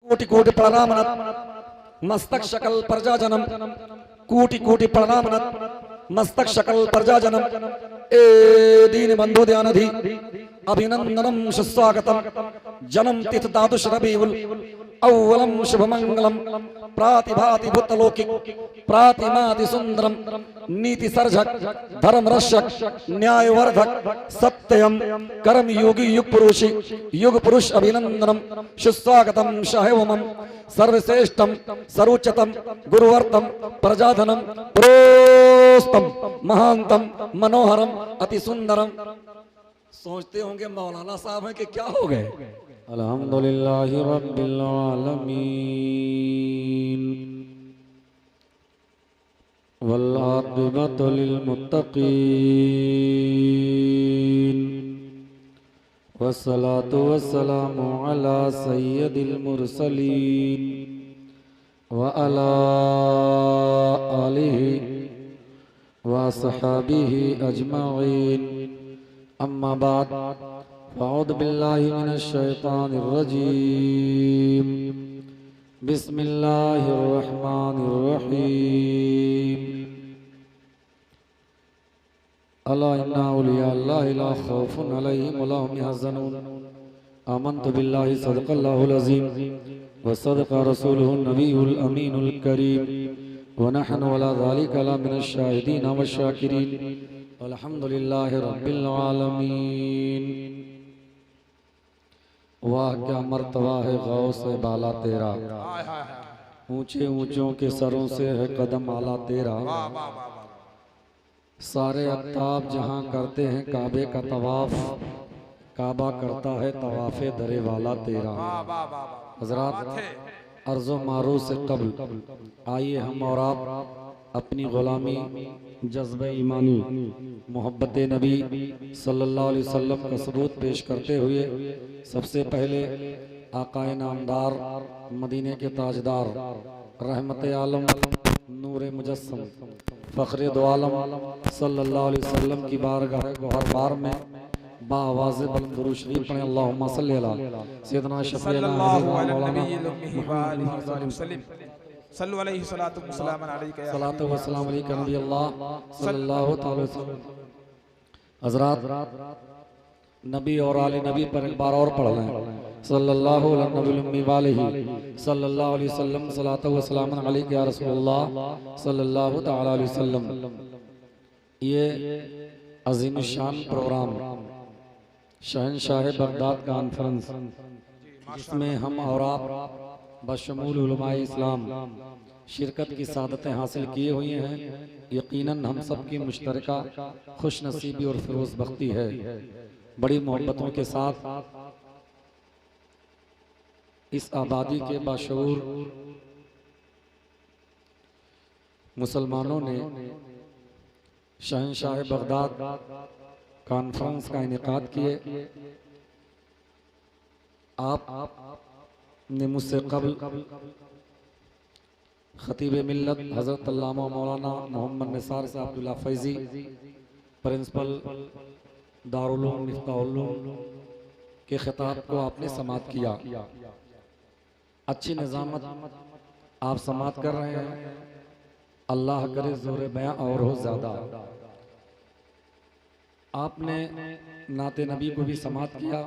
कोटि कोटि प्रणाम मस्तक शकल प्रजाजनम कोटि कोटि प्रणाम मस्तक शकल प्रजाजनम ए दीन बंधु ध्यानधि अभिनंदनम सुस्वागतम जन्म तिथ दादुष रबीउल अव्वलम शुभमंगलम प्रातिभाति भूतलौकिक प्रातिमाति सुंदरम नीति सर्जक धर्म रक्षक न्याय वर्धक सत्यम कर्म योगी युग पुरुष अभिनंदनम सुस्वागतम सहैवमम सर्वश्रेष्ठम सर्वोच्चतम गुरुवर्तम प्रजाधनम प्रोस्तम महानतम मनोहरम अति सुंदरम। सोचते होंगे मौलाना साहब हैं कि क्या हो गए। अल्हम्दुलिल्लाहि रब्बिल आलमीन वल आक़िबतु लिल मुत्तक़ीन वस्सलातु वस्सलामु अला सय्यदिल मुरसलीन व अला आलिहि व अस्हाबिहि अजमईन अम्मा बाद फ़अऊज़ु बिल्लाहि मिनश शैतानिर रजीम बिस्मिल्लाहिर रहमानिर रहीम अला इन्ना औलिया अल्लाहि ला खौफुन अलैहिम व ला हुम यहज़नून आमन्तु बिल्लाहि सदक़ल्लाहुल अज़ीम व सदक़ा रसूलुहुन नबियुल अमीनुल करीम व नहनु अला ज़ालिका लमिनश शाहिदीन व शाकिरीन अल्हम्दुलिल्लाहि रब्बिल आलमीन। वाह क्या मर्तबा है गौस बाला तेरा, ऊंचे ऊंचों के सरों से है कदम आला तेरा। सारे अफ्ताब जहां करते हैं काबे का तवाफ, काबा करता है तवाफे दरे वाला तेरा। हजरात अर्ज़ो मारू से कबल आइए हम और आप अपनी गुलामी जज्बे ईमानी मोहब्बत नबी सल्लल्लाहु अलैहि वसल्लम का सबूत पेश करते हुए सबसे पहले आकाए नामदार मदीने के ताजदार रहमत आलम नूर मुजस्सम फ़ख्र दो आलम सल्लल्लाहु अलैहि वसल्लम की बारगाह गौहर बार में बावाज़ बुलंद दुरूद शरीफ पढ़ें। अल्लाहुम्मा सल्ली अला सय्यिदना शफ़ीना मौलाना सल्लु अलैहि सलातु व सलाम अलैका या सलातु व सलाम अलैका नबी अल्लाह सल्लल्लाहु अलैहि वसल्लम। हज़रात नबी और आले नबी पर एक बार और पढ़ लें। सल्लल्लाहु अलैहि सल्लल्लाहु अलैहि वसल्लम सलातु व सलाम अलैका या रसूलल्लाह सल्लल्लाहु तआला अलैहि वसल्लम। ये अज़ीम शान प्रोग्राम शहंशाह बगदाद कॉन्फ्रेंस जिसमें हम और आप बशमूल उलमाए इस्लाम शिरकत की सादतें हासिल किए हुए हैं, यकीनन हम सब की मुश्तरका खुश नसीबी और फिरोज बख्ती है। बड़ी मोहब्बतों के साथ इस आबादी के बाशऊर मुसलमानों ने शहंशाह बगदाद कॉन्फ्रेंस का इनेकाद किए। आप ने मुझसे कबल खतीब मिल्लत हज़रत अल्लामा मौलाना मोहम्मद निसार साहब अब्दुल्ला फैज़ी प्रिंसिपल दारुल उलूम मिफ्ताहुल उलूम के खिताब को आपने समात किया। अच्छी निज़ामत आप समात कर रहे हैं, अल्लाह करे ज़ोरे बयां और हो ज़्यादा। आपने नाते नबी को भी समात किया।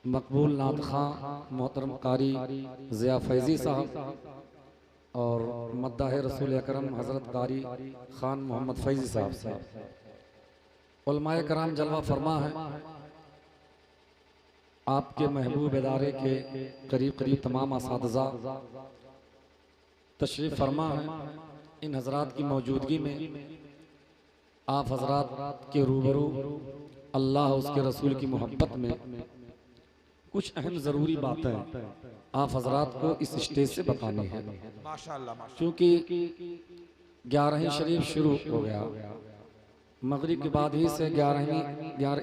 मकबूल नात खां मोहतरम कारी ज़िया फैज़ी साहब और मद्दाह रसूल अकरम हज़रत कारी खान मोहम्मद फैज़ी साहब से उलमाए कराम जलवा फरमा है। आपके महबूब इदारे के करीब करीब तमाम असातिज़ा तशरीफ़ फरमा है। इन हज़रात की मौजूदगी में आप हज़रात के रूबरू अल्लाह उसके रसूल की मोहब्बत में कुछ अहम ज़रूरी बातें आप हज़रात को इस स्टेज से बतानी है। क्योंकि 11वीं शरीफ शुरू हो गया, मगरिब के बाद ही से 11वीं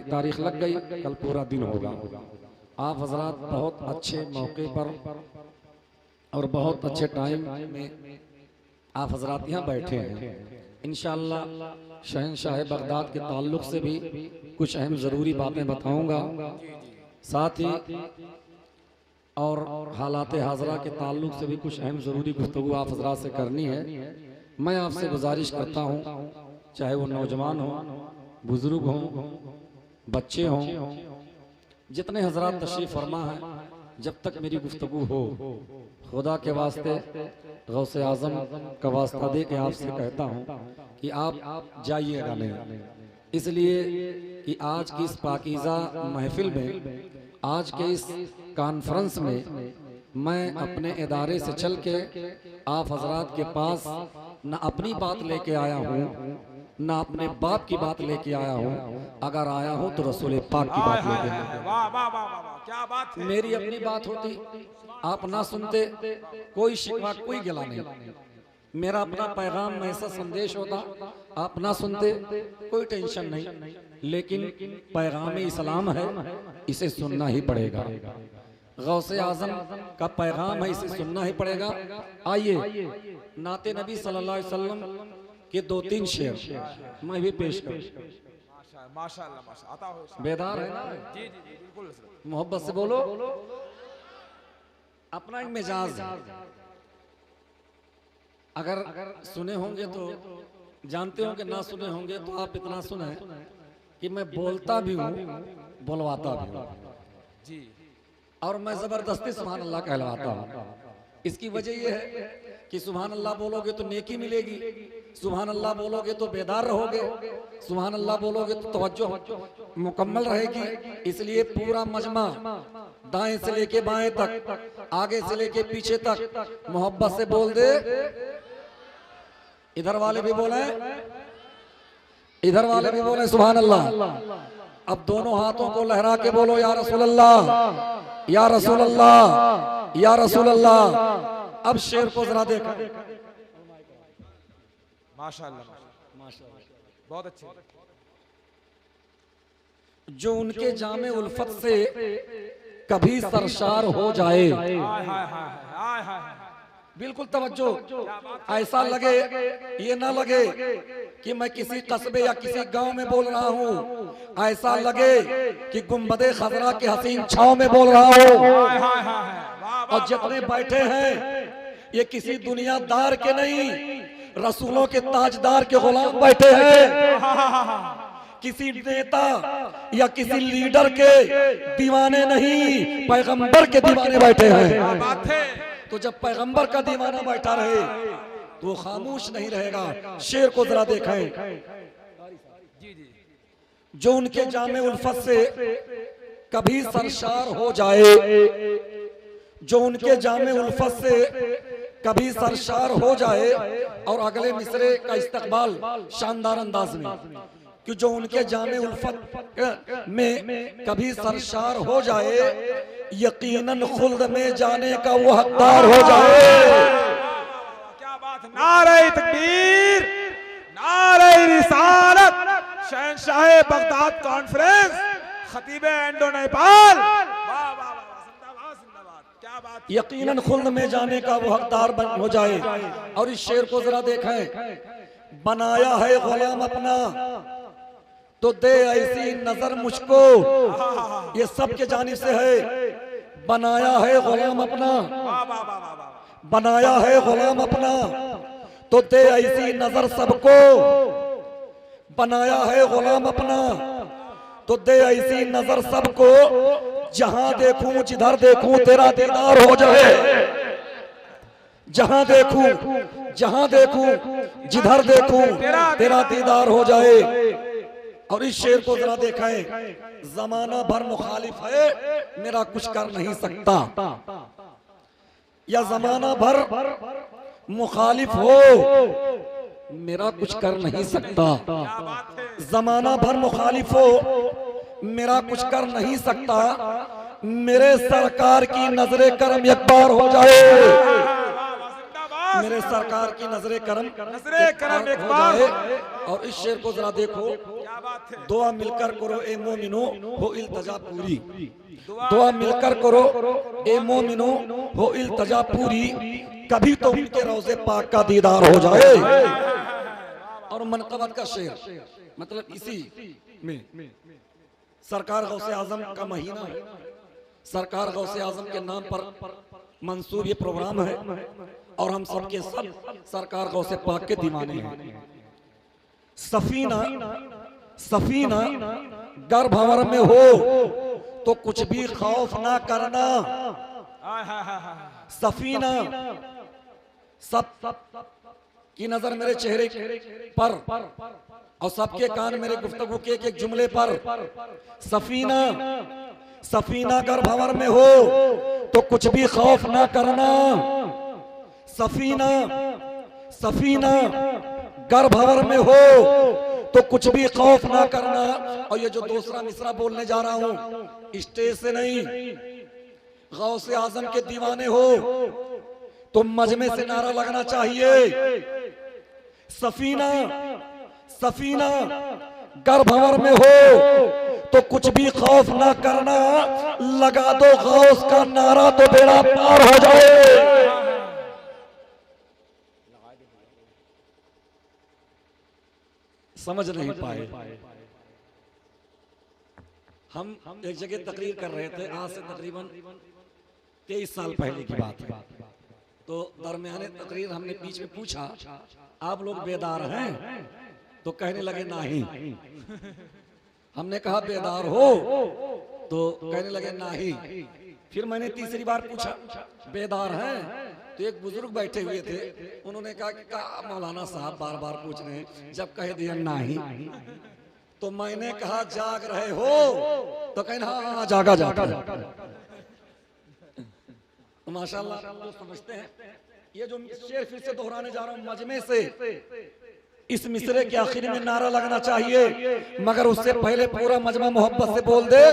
तारीख लग गई, कल पूरा दिन होगा। आप हज़रात बहुत अच्छे मौके पर और बहुत अच्छे टाइम में आप हज़रात यहाँ बैठे हैं। इंशाअल्लाह शहंशाह बगदाद के ताल्लुक़ से भी कुछ अहम ज़रूरी बातें बताऊँगा। साथ ही और हालात हाजरा के ताल्लुक से भी कुछ अहम ज़रूरी गुफ्तगू आप हजरात से करनी है। मैं आपसे गुजारिश करता हूँ, चाहे वो नौजवान हो, बुजुर्ग हों, बच्चे हों, जितने हजरात तशरीफ़ फरमा हैं, जब तक मेरी गुफ्तगू हो, खुदा के वास्ते गौसे आज़म का वास्ता दे के आपसे कहता हूँ कि आप जाइएगा नहीं, इसलिए कि आज की इस पाकीज़ा महफिल में, आज के इस कॉन्फ्रेंस में मैं अपने इदारे से चल के आप हजरात के पास न अपनी बात लेके आया हूँ, न अपने बाप की बात लेके आया हूँ। अगर आया हूँ तो रसूल पाक की बात लेके आया हूँ। वाह वाह वाह वाह वाह, क्या बात है। मेरी अपनी बात होती, आप ना सुनते, कोई शिकवा कोई गिला नहीं। मेरा अपना पैगाम में ऐसा संदेश होता, आप ना सुनते, कोई टेंशन नहीं। लेकिन पैगाम इस्लाम है, इसे सुनना ही पड़ेगा। गौसे आज़म का पैगाम है, इसे सुनना ही पड़ेगा। आइए नाते नबी सल्लल्लाहु अलैहि वसल्लम के 2-3 शेर मैं भी पेश करूं। माशाल्लाह माशाल्लाह माशाल्लाह, आता हो। बेदार है ना? जी जी जी बिल्कुल। मोहब्बत से बोलो। अपना एक मिजाज, अगर सुने होंगे तो जानते हो कि ना सुने होंगे तो आप इतना सुने कि मैं बोलता भी हूँ, बुलवाता भी हूँ जी। और मैं जबरदस्ती सुभान अल्लाह कहलवाता हूँ। इसकी वजह यह है कि सुभान अल्लाह बोलोगे तो नेकी मिलेगी, सुभान अल्लाह बोलोगे तो बेदार रहोगे, सुभान अल्लाह बोलोगे तो तवज्जो मुकम्मल रहेगी। इसलिए पूरा मजमा दाएं से लेके बाएं तक, आगे से लेके पीछे तक मोहब्बत से बोल दे। इधर वाले भी बोले, इधर वाले भी बोले सुभान अल्लाह। अब दोनों हाथों को लहरा के बोलो या रसूल अल्लाह, या रसूल अल्लाह, या रसूल अल्लाह। अब शेर को जरा देखा। माशाल्लाह माशाल्लाह, बहुत अच्छे। जो उनके जामे उल्फत से कभी सरशार हो जाए, हाय हाय हाय हाय हाय हाय। बिल्कुल तवज्जो, ऐसा लगे, ये ना लगे कि मैं किसी कस्बे या किसी गांव में बोल रहा हूँ, ऐसा लगे कि गुंबदे खजरा के हसीन छांव में बोल रहा हूँ। हाय हाय हाय। और जितने बैठे हैं ये किसी दुनियादार के नहीं, रसूलों के ताजदार के गुलाम बैठे हैं। किसी नेता या किसी लीडर के दीवाने नहीं, पैगंबर के दीवाने बैठे हैं। बात है। तो जब पैगंबर का दीवाना बैठा रहे तो वो खामोश नहीं रहेगा। शेर को जरा देखें। जी जी। जो उनके जामे उल्फत से कभी सरशार हो जाए, जो उनके जामे उल्फत से कभी सरशार हो जाए। और अगले मिसरे का इस्तकबाल शानदार अंदाज में कि जो उनके जामे उल्फत में कभी सरशार हो जाए, यकीनन खुल्द में जाने का वो हकदार हो जाए। क्या बात है। नारे तकबीर, नारे रिसालत, शहंशाह बगदाद कॉन्फ्रेंस, खतीब इंडो नेपाल। वाह वाह वाह, जिंदाबाद जिंदाबाद, क्या बात। यकीनन खुल्द में जाने का वो हकदार हो जाए। और इस शेर को जरा देखें। बनाया है गुलाम अपना तो दे ऐसी नजर मुझको, ये सबके जानिब से है। बनाया है गुलाम अपना, बनाया है गुलाम अपना तो दे ऐसी नजर सबको, बनाया है गुलाम अपना तो दे ऐसी नजर सबको। जहां देखूं जिधर देखूं तेरा दीदार हो जाए, जहां देखूं जहां देखूं जिधर देखूं तेरा दीदार हो जाए। और इस शेर को जरा देखें। जमाना भर मुखालिफ है मेरा कुछ कर नहीं सकता, या जमाना भर मुखालिफ हो मेरा कुछ कर नहीं सकता। जमाना भर मुखालिफ हो मेरा कुछ कर नहीं सकता। मेरे सरकार की नजरे करम एक बार हो जाए, मेरे सरकार की नजरे करम एक बार हो जाए। और इस शेर को जरा देखो। दुआ मिलकर करो ए मोमिनो हो इल्तजा पूरी, दुआ मिलकर करो ए मोमिनो हो इल्तजा पूरी। कभी तो उनके रोज़े पाक का दीदार हो जाए। और मनक़बत का शेर, मतलब इसी में सरकार गौसे आज़म का महीना है, सरकार गौसे आजम के नाम पर मंसूब ये प्रोग्राम है और हम सबके सब सरकार गौसे पाक के दीवाने हैं। सफीना सफीना गर्भवर में हो तो कुछ भी खौफ ना करना। सफीना सब की नजर मेरे चेहरे पर और सबके कान मेरे गुफ्तगू के एक जुमले पर। सफीना सफीना गर्भवर में हो तो कुछ भी खौफ ना करना। सफीना सफीना गर्भवर में हो तो कुछ भी खौफ ना करना। और ये जो दूसरा मिसरा बोलने जा रहा हूं स्टेज से नहीं, गौसे आजम के दीवाने हो तो मजमे से नारा लगना चाहिए। सफीना सफीना गर्भवर में हो तो कुछ भी खौफ ना करना। लगा दो गौस का नारा तो बेड़ा पार हो जाए। समझ नहीं पाए। हम एक जगह तकरीर कर रहे थे, आज से तकरीबन 23 साल पहले की बात है। तो दरमियाने तकरीर हमने बीच में पूछा, आप लोग बेदार हैं? तो कहने लगे नहीं। हमने कहा बेदार हो? तो कहने लगे नहीं। फिर मैंने तीसरी बार पूछा बेदार हैं? तो एक बुजुर्ग बैठे हुए थे, उन्होंने कहा कि मौलाना साहब बार बार पूछ रहे हैं। जब कह दिया नहीं तो मैंने कहा जाग रहे हो? तो कहना हाँ जागा जागा। तो माशाल्लाह तो समझते हैं। ये जो शेर फिर से दोहराने जा रहा हूं मजमे से, इस मिसरे के आखिर में नारा लगना चाहिए, मगर उससे पहले पूरा मजमा मोहब्बत से बोल दे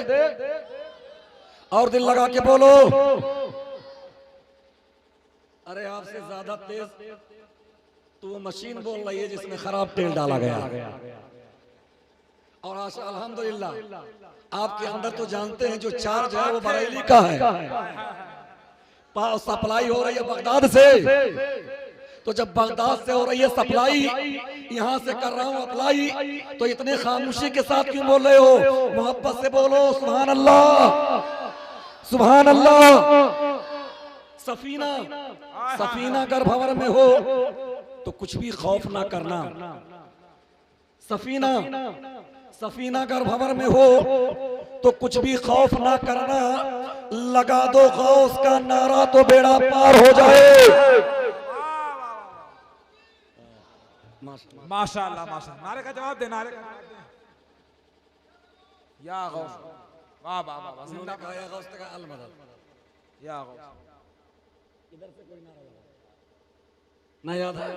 और दिल लगा के बोलो। अरे आपसे ज्यादा तेज तो वो मशीन बोल रही है जिसमें खराब तेल डाला गया। और आशा अल्हम्दुलिल्लाह आपके अंदर तो जानते हैं जो चार्ज है वो बरेली का है। सप्लाई हो रही है बगदाद से, तो जब बगदाद से हो रही है सप्लाई, यहाँ से कर रहा हूँ अप्लाई, तो इतने खामोशी के साथ क्यों बोल रहे हो? मोहब्बत से बोलो सुभान अल्लाह सुभान अल्लाह। सफीना सफीना गर्भवर में हो तो कुछ भी खौफ ना करना। सफीना सफीना गर्भवर में हो तो कुछ भी खौफ ना करना। लगा दो गौस का नारा तो बेड़ा पार हो जाए। माशाअल्लाह माशाअल्लाह। नारे का जवाब दे, नारे का या गौस। वाह वाह वाह। उन्होंने कहा या गौस का अल मदद, या गौस। इधर से कोई नारा ना याद है?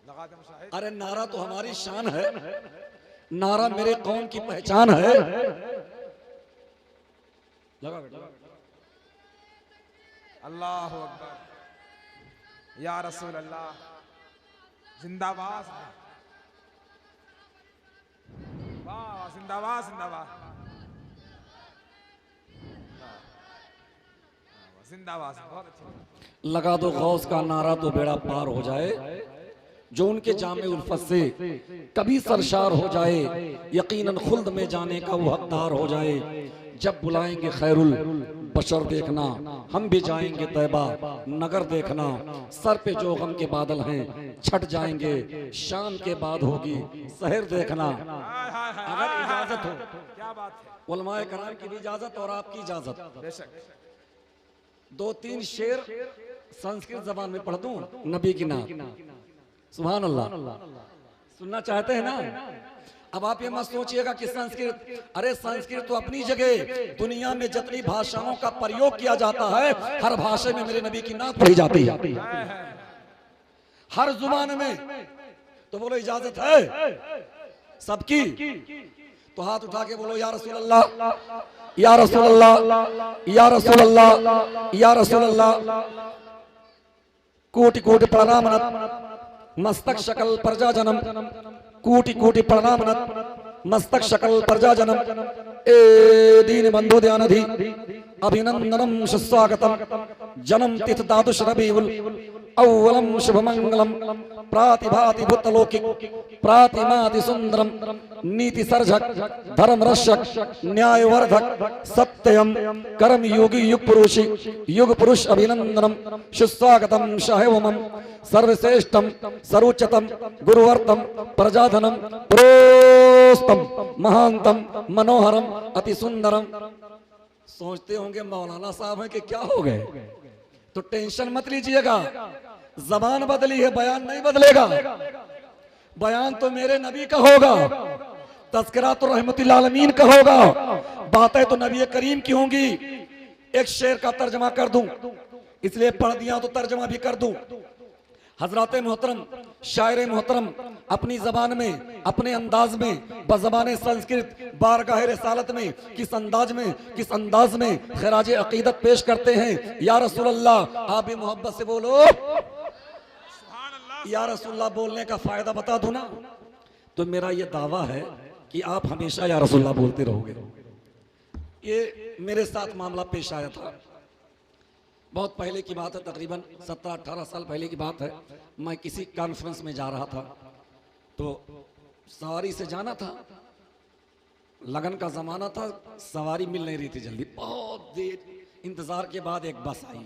लगा दे मुशाहिद। अरे नारा तो हमारी शान है, नारा मेरे कौम की पहचान है। लगा बेटा। अल्लाहु अकबर, या रसूल अल्लाह, जिंदाबाद। वाह जिंदाबाद जिंदाबाद जिंदाबाद। बहुत अच्छा। लगा दो गौस का नारा तो बेड़ा पार हो जाए। जो उनके जामे उल्फत से कभी सरशार हो जाए, यकीनन खुल्द में जाने का वो हकदार हो जाए। जब बुलाएंगे खैरुल बशर देखना, हम भी जाएंगे तैबा नगर देखना। सर पे जो गम के बादल हैं छट जाएंगे, शाम के बाद होगी सहर देखना। अगर इजाजत हो, क्या बात है। उलमाए कराम की भी इजाजत और आपकी इजाजत, बेशक। 2-3 शेर संस्कृत जबान में पढ़ दूं नबी की नाम। सुभान अल्लाह। सुनना चाहते हैं ना? अब आप ये मत सोचिएगा कि संस्कृत, अरे संस्कृत तो अपनी जगह, दुनिया में जितनी भाषाओं का प्रयोग किया जाता है हर भाषा में मेरे नबी की नात पढ़ी जाती है, हर जुबान में। तो बोलो इजाजत है सबकी? तो हाथ उठा के बोलो या रसूल अल्लाह या रसूल अल्लाह या रसूल अल्लाह या रसूल अल्लाह। कोटि कोटि प्रणाम मस्तक शकल प्रजा जनम, कोटि कोटि प्रणाम मस्तक शकल प्रजा जनम। ए दीन बंधु ध्यानधि अभिनंदनम सुस्वागतम। जन्म तिथ दादुश रबीउल अव्वलम शुभमंगलम प्रातिभाति भूतलौकिक प्रातिमाति सुंदरम नीति सर्जक धर्म रक्षक न्याय वर्धक सत्यम कर्म योगी युग पुरुष अभिनंदनम सुस्वागतम सहवमम सर्वश्रेष्ठम सर्वोच्चतम गुरुवर्तम प्रजाधनम प्रोस्तम महानतम मनोहरम अति सुंदरम। सोचते होंगे मौलाना साहब हैं कि क्या हो गए, तो टेंशन मत लीजिएगा, जबान बदली है, बयान नहीं बदलेगा। बयान तो मेरे नबी का होगा, तज़किरा तो रहमतुल आलमीन का होगा, बातें तो नबी करीम की होंगी। एक शेर का तर्जमा कर दूं, इसलिए पढ़ दिया तो तर्जमा भी कर दूं। हजरत मोहतरम शायर मोहतरम अपनी जबान में अपने अंदाज में बज़बान संस्कृत बारगाह रिसालत में किस अंदाज में खराज अकीदत पेश करते हैं। या रसूल अल्लाह, आप भी मोहब्बत से बोलो या रसूल अल्लाह। बोलने का फायदा बता दूं ना, तो मेरा ये दावा है कि आप हमेशा या रसूल अल्लाह बोलते रहोगे। ये मेरे साथ मामला पेश आया था, बहुत पहले की बात है, तकरीबन 17-18 साल पहले की बात है। मैं किसी कॉन्फ्रेंस में जा रहा था, तो सवारी से जाना था, लगन का ज़माना था, सवारी मिल नहीं रही थी जल्दी। बहुत देर इंतज़ार के बाद एक बस आई,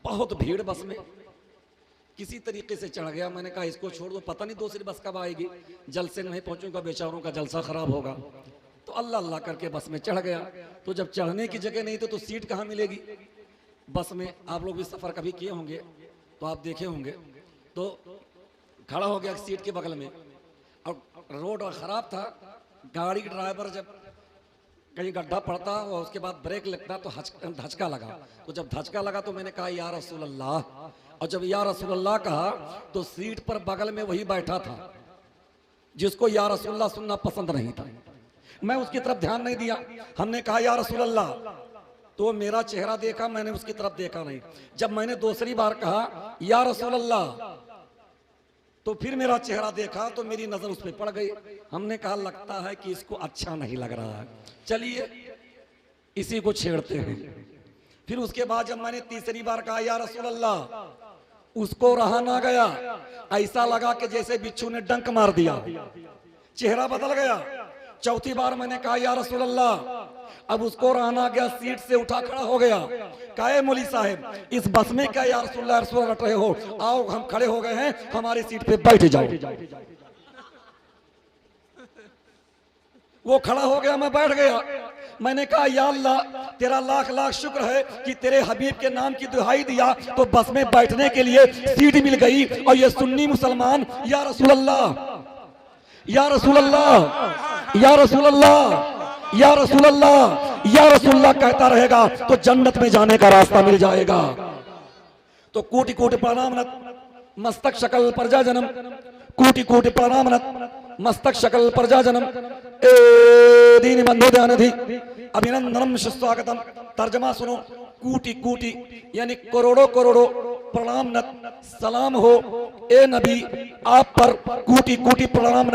बहुत भीड़ बस में, किसी तरीके से चढ़ गया। मैंने कहा इसको छोड़ दो, पता नहीं दूसरी बस कब आएगी, जल्द से नहीं पहुँचूंगा, बेचारों का जलसा ख़राब होगा। तो अल्लाह अल्लाह करके बस में चढ़ गया। तो जब चढ़ने की जगह नहीं तो सीट कहाँ मिलेगी बस में। आप लोग भी सफ़र कभी किए होंगे तो आप देखे होंगे। तो खड़ा हो गया सीट के बगल में, और रोड ख़राब था। गाड़ी के ड्राइवर जब कहीं गड्ढा पड़ता और उसके बाद ब्रेक लगता तो धचका लगा। तो जब धचका लगा तो मैंने कहा या रसूल अल्लाह, और जब या रसूल अल्लाह कहा तो सीट पर बगल में वही बैठा था जिसको या रसूल अल्लाह सुनना पसंद नहीं था। मैं उसकी तरफ ध्यान नहीं दिया। हमने कहा या रसूल अल्लाह, तो मेरा चेहरा देखा, मैंने उसकी तरफ देखा नहीं। जब मैंने दूसरी बार कहा या रसूल अल्लाह, तो फिर मेरा चेहरा देखा तो मेरी नजर उस पर पड़ गई। हमने कहा लगता है कि इसको अच्छा नहीं लग रहा है, चलिए इसी को छेड़ते हैं। फिर उसके बाद जब मैंने तीसरी बार कहा या रसूल अल्लाह, उसको रहा ना गया, ऐसा लगा कि जैसे बिच्छू ने डंक मार दिया, चेहरा बदल गया। चौथी बार मैंने कहा या रसूल अल्लाह, अब उसको रहना गया, सीट से उठा खड़ा हो गया। कहे मौली साहब इस बस में क्या या रसूल अल्लाह रट रहे हो, आओ हम खड़े हो गए हैं, हमारी सीट पे बैठ जाओ। वो खड़ा हो गया, मैं बैठ गया। मैंने कहा या अल्लाह, तेरा लाख लाख शुक्र है कि तेरे हबीब के नाम की दुहाई दिया तो बस में बैठने के लिए सीट मिल गई। और ये सुन्नी मुसलमान या रसूल अल्लाह, या रसूल अल्लाह, या रसूल अल्लाह, या रसूल अल्लाह, या रसूल अल्लाह कहता रहेगा तो जन्नत में जाने का रास्ता मिल जाएगा। तो कोटि कोटि प्रणाम मस्तक शकल प्रजा जन्म, कोटि कोटि प्रणाम मस्तक शकल प्रजा जन्म, ए दीन बंधु ध्यान धी अभिनंदनम सुस्वागतम। तर्जमा सुनो, कोटि कोटि यानी करोड़ों करोड़ों प्रणाम सलाम हो ए नबी आप पर, कोटि कोटि प्रणाम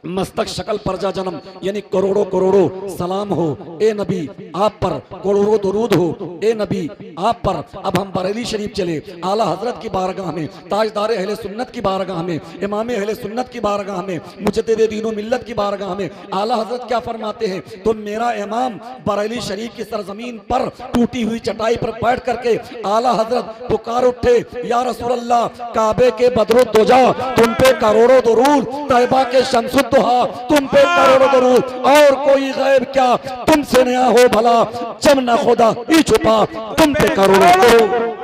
मस्तक शकल प्रजा जन्म यानी करोड़ों करोड़ों सलाम हो ए नबी आप पर, करोड़ों दुरूद हो ए नबी आप पर। अब हम बरेली शरीफ चले, आला हजरत की बारगाह में, ताजदार अहले सुन्नत की बारगाह में, इमाम अहले सुन्नत की बारगाह में, मुजद्दिद दीन व मिल्लत की बारगाह में आला हजरत क्या फरमाते हैं। तो मेरा इमाम बरेली शरीफ की सरजमीन पर टूटी हुई चटाई पर बैठ करके आला हजरत पुकार उठे या रसूल अल्लाह, काबे के बदरुद्दोजा तुम पे करोड़ों दुरूद, तैबा के शमसुद्दोहा तुम पे करोड़ों दुरूद, और कोई गैब क्या तुमसे नया हो भला, जब न खुदा ही छुपा तुम पे करोड़ों दुरूद।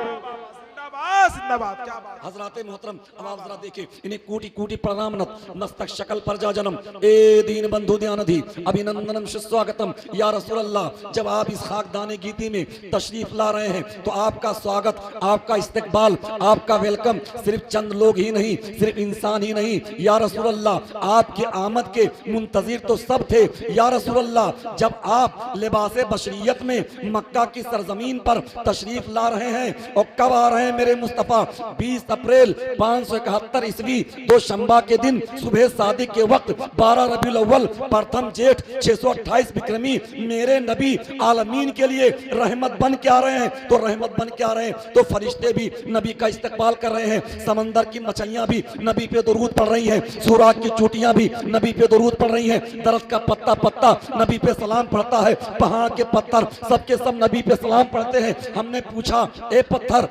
हजरात मोहतरम अब आप जरा देखिए, इन्हें कोटि कोटि प्रणाम मस्तक शकल प्रजा जन्म, ए दीन बंधु ध्यानधि अभिनंदनम सुस्वागतम। या रसूल अल्लाह, जब आप इस खाकदाने गीती में तशरीफ ला रहे हैं तो आपका स्वागत, आपका इस्तकबाल, आपका वेलकम सिर्फ चंद लोग ही नहीं, सिर्फ इंसान ही नहीं, या रसूल अल्लाह आपके आमद के मुंतजिर तो सब थे। या रसूल अल्लाह, जब आप लिबासे बशरियत में मक्का की सरजमीन पर तशरीफ ला रहे हैं, और कब आ रहे हैं मेरे मुस्तफा दफा 20 अप्रैल 571 ईस्वी दोशंबा के दिन सुबह शादी के वक्त 12 रबीउल अव्वल प्रथम जेठ 628 विक्रमी मेरे नबी आलमीन के लिए रहमत बन के आ रहे हैं। तो रहमत बन के आ रहे हैं तो फरिश्ते भी नबी का इस्तकबाल कर रहे हैं, समंदर की मछलियां भी नबी पे दुरूद पढ़ रही हैं, सूरज की चोटियां भी नबी पे दुरूद पढ़ रही हैं, दरख्त का पत्ता पत्ता नबी पे सलाम पढ़ता है, पहाड़ के पत्थर सबके सब नबी पे सलाम पढ़ते हैं। हमने पूछा ए पत्थर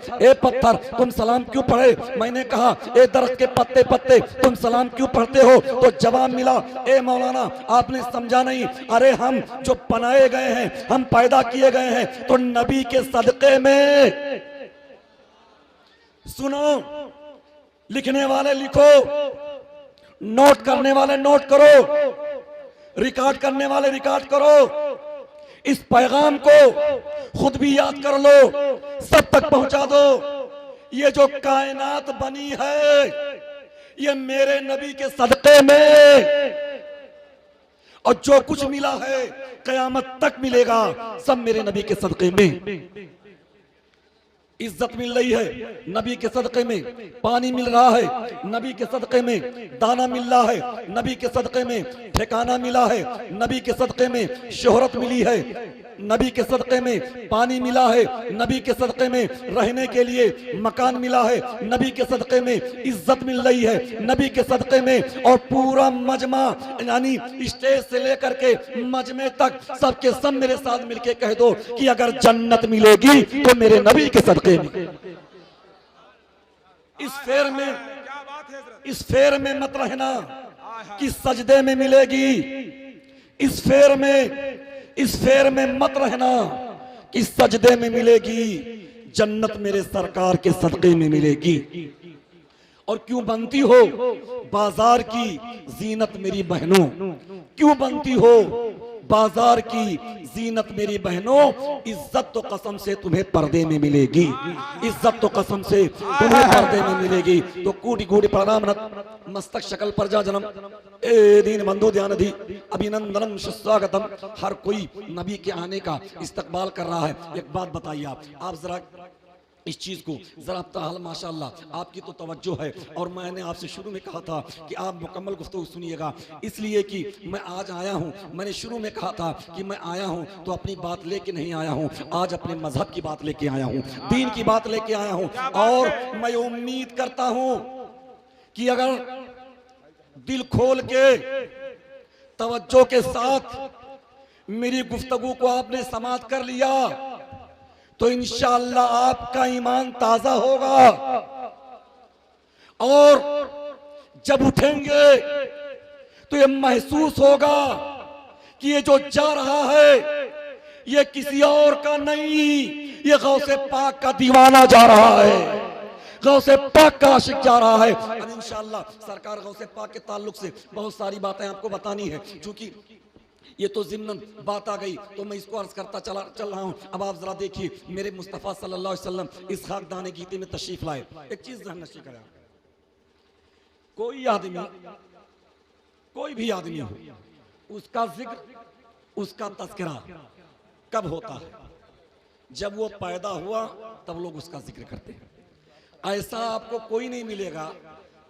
तुम सलाम क्यों पढ़े? मैंने कहा ए दरख्त के पत्ते पत्ते तुम सलाम क्यों पढ़ते हो? तो जवाब मिला ए मौलाना आपने समझा नहीं, अरे हम जो बनाए गए हैं, हम पैदा किए गए हैं तो नबी के सदके में। सुनो, लिखने वाले लिखो, नोट करने वाले नोट करो, रिकॉर्ड करने वाले रिकॉर्ड करो, इस पैगाम को खुद भी याद कर लो, सब तक पहुंचा दो। ये जो कायनात बनी है ये मेरे नबी के सदके में, और जो कुछ मिला है कयामत तक मिलेगा सब मेरे नबी के सदके में। इज्जत मिल रही है नबी के सदके में, पानी मिल रहा है नबी के सदके में, दाना मिल रहा है नबी के सदके में, ठिकाना मिला है नबी के सदके में, शोहरत मिली है नबी के सदके में, पानी मिला है नबी के सदके में, रहने के लिए मकान मिला है नबी के सदके में, इज्जत मिल रही है नबी के सदके में। और पूरा मजमा यानी स्टेज से लेकर के मजमे तक सबके सब मेरे साथ मिलके कह दो कि अगर जन्नत मिलेगी तो मेरे नबी के सदके में। इस फेर में मत रहना कि सजदे में मिलेगी, इस फेर में मत रहना कि सजदे में मिलेगी, जन्नत मेरे सरकार के सदके में मिलेगी। और क्यों बनती हो बाजार की जीनत मेरी बहनों, क्यों बनती हो बाजार की जीनत मेरी बहनों? इज्जत तो कसम से तुम्हें पर्दे में मिलेगी, इज्जत तो कसम से तुम्हें पर्दे में मिलेगी। तो कूटी कूटी प्रणाम मस्तक शकल पर जा जन्म ए दीन बंधु ध्यान धी अभिनंदनम सुस्वागतम। हर कोई नबी के आने का इस्तकबाल कर रहा है। एक बात बताइए आप जरा इस चीज को जरा ताल माशाल्लाह आपकी तो तवज्जो है। और मैंने आपसे शुरू में कहा था कि आप मुकम्मल गुफ्तगू सुनिएगा, इसलिए कि मैं आज आया हूं। मैंने शुरू में कहा था कि मैं आया हूं तो अपनी बात लेके नहीं आया हूं, आज अपने मजहब की बात लेके आया हूं, दीन की बात लेके आया हूं। और मैं उम्मीद करता हूं कि अगर दिल खोल के तवज्जो के साथ मेरी गुफ्तगू को आपने समाअत कर लिया तो इंशाअल्लाह आपका ईमान ताजा होगा। और जब उठेंगे तो ये महसूस होगा कि ये जो जा रहा है ये किसी और का नहीं, ये गौसे पाक का दीवाना जा रहा है, गौसे पाक का आशिक जा रहा है। अब इंशाअल्लाह सरकार गौसे पाक के ताल्लुक से बहुत सारी बातें आपको बतानी है। चूंकि ये तो ज़िम्नन बात आ गई तो मैं इसको अर्ज करता चल रहा हूं। अब आप जरा देखिए, मेरे मुस्तफ़ा सल्लल्लाहु अलैहि वसल्लम इस खाकदाने गीते में तशरीफ लाए। एक चीज ध्यान नशीं करें, कोई आदमी, कोई भी आदमी हो, उसका जिक्र, उसका तज़किरा कब होता है? जब वो पैदा हुआ तब लोग उसका जिक्र करते हैं। ऐसा आपको कोई नहीं मिलेगा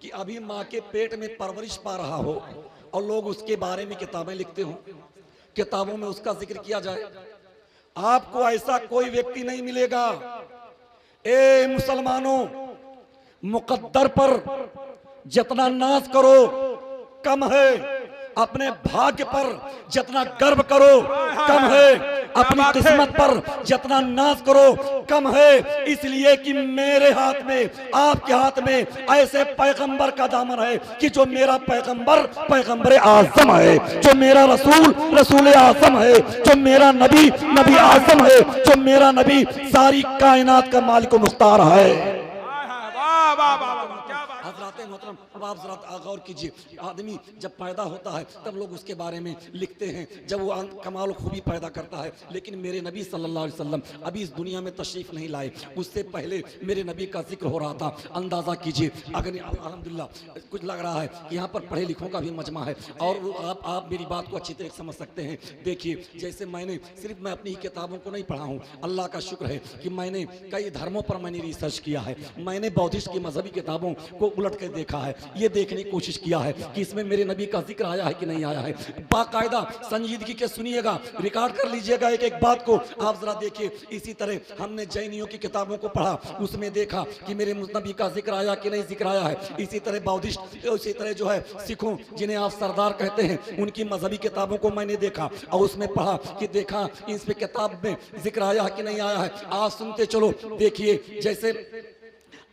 कि अभी माँ के पेट में परवरिश पा रहा हो और लोग उसके बारे में किताबें लिखते हो, किताबों में उसका जिक्र किया जाए। आपको ऐसा कोई व्यक्ति नहीं मिलेगा। ए मुसलमानों, मुकद्दर पर जितना नाज करो कम है, अपने भाग्य पर जितना गर्व करो कम है, अपनी किस्मत पर जितना नाज करो कम है। इसलिए कि मेरे हाथ में, आपके हाथ में ऐसे पैगंबर का दामन है कि जो मेरा पैगंबर पैगंबर आजम है, जो मेरा रसूल रसूल आजम है, जो मेरा नबी नबी आजम है, जो मेरा नबी सारी कायनात का मालिक मुख्तार है। हज़रात मोहतरम अब आप जरा गौर कीजिए, आदमी जब पैदा होता है तब लोग उसके बारे में लिखते हैं जब वो कमाल खूबी पैदा करता है, लेकिन मेरे नबी सल्लल्लाहु अलैहि वसल्लम अभी इस दुनिया में तशरीफ नहीं लाए, उससे पहले मेरे नबी का जिक्र हो रहा था। अंदाजा कीजिए, अगर अल्हम्दुलिल्लाह कुछ लग रहा है कि यहाँ पर पढ़े लिखों का भी मजमा है और आप मेरी बात को अच्छी तरह समझ सकते हैं। देखिए, जैसे सिर्फ मैं अपनी ही किताबों को नहीं पढ़ा हूँ, अल्लाह का शुक्र है कि मैंने कई धर्मों पर मैंने रिसर्च किया है, मैंने बौद्धिस्ट की मजहबी किताबों को उलट कर देखा है, ये देखने की कोशिश किया है कि इसमें मेरे नबी का जिक्र आया है कि नहीं आया है। बाकायदा संजीदगी के सुनिएगा, रिकॉर्ड कर लीजिएगा एक एक बात को, आप जरा देखिए। इसी तरह हमने जैनियों की किताबों को पढ़ा, उसमें देखा कि मेरे नबी का जिक्र आया कि नहीं जिक्र आया है। इसी तरह बौद्धिस्ट, इसी तरह जो है सिखों जिन्हें आप सरदार कहते हैं, उनकी मजहबी किताबों को मैंने देखा और उसमें पढ़ा कि देखा इस पे किताब में जिक्र आया है कि नहीं आया है। आज सुनते चलो, देखिए जैसे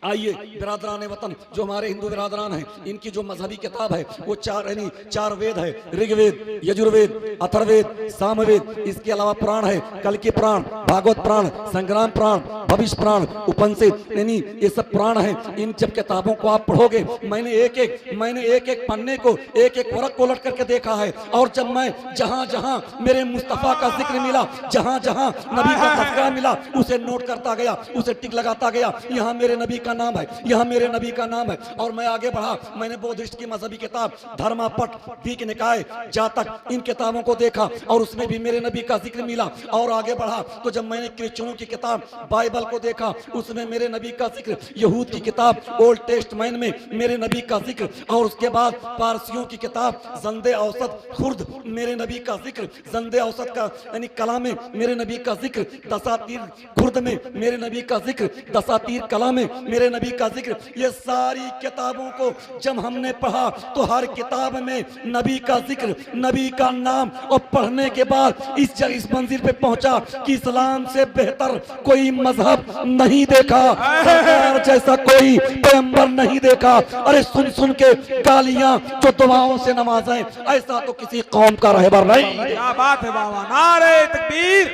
आइए बिरादरान वतन जो हमारे हिंदू बिरादरान हैं, इनकी जो मजहबी किताब है वो चार वेद है, ऋग्वेद, यजुर्वेद, अथर्ववेद, सामवेद, इसके अलावा पुराण है, कल के पुराण, भागवत पुराण, संग्राम पुराण, भविष्य पुराण, उपनिषद, यानी ये सब पुराण है। इन जब किताबों को आप पढ़ोगे, मैंने एक एक पन्ने को, एक एक वर्क को उलट करके देखा है, और जब मैं जहां जहां मेरे मुस्तफा का जिक्र मिला, जहां जहां नबी का तज़किरा मिला, उसे नोट करता गया, उसे टिक लगाता गया, यहाँ मेरे नबी का नाम है, यहाँ मेरे नबी का नाम है। और मैं आगे बढ़ा, मैंने बौद्धिस्ट की मजहबी किताब धर्मापट, दीक निकाय, जातक, इन किताबों को देखा और उसमें भी मेरे नबी का जिक्र मिला। और आगे बढ़ा तो जब मैंने क्रिश्चियनों की किताब बाइबल को देखा, उसमें मेरे नबी का जिक्र, यहूद की किताब ओल्ड टेस्टमेंट में मेरे नबी का जिक्र, और उसके बाद पारसियों की किताब जंदे औसत खुर्द, मेरे नबी का जिक्र, जंदे औसत का यानी कला में मेरे नबी का जिक्र, दसातीर खुर्द में मेरे नबी का जिक्र, दसातीर कला में मेरे नबी का जिक्र। ये सारी किताबों को जब हमने पढ़ा तो हर किताब में नबी का जिक्र, नबी का नाम, और पढ़ने के बाद इस मंजिल पे पहुंचा कि इस्लाम से बेहतर कोई मजहब नहीं देखा, सरकार जैसा कोई पैगंबर नहीं देखा। अरे सुन सुन के गालियां जो दुआओं से नवाजें, ऐसा तो किसी कौम का रहबर नहीं। क्या बात है बाबा, नारे तकबीर,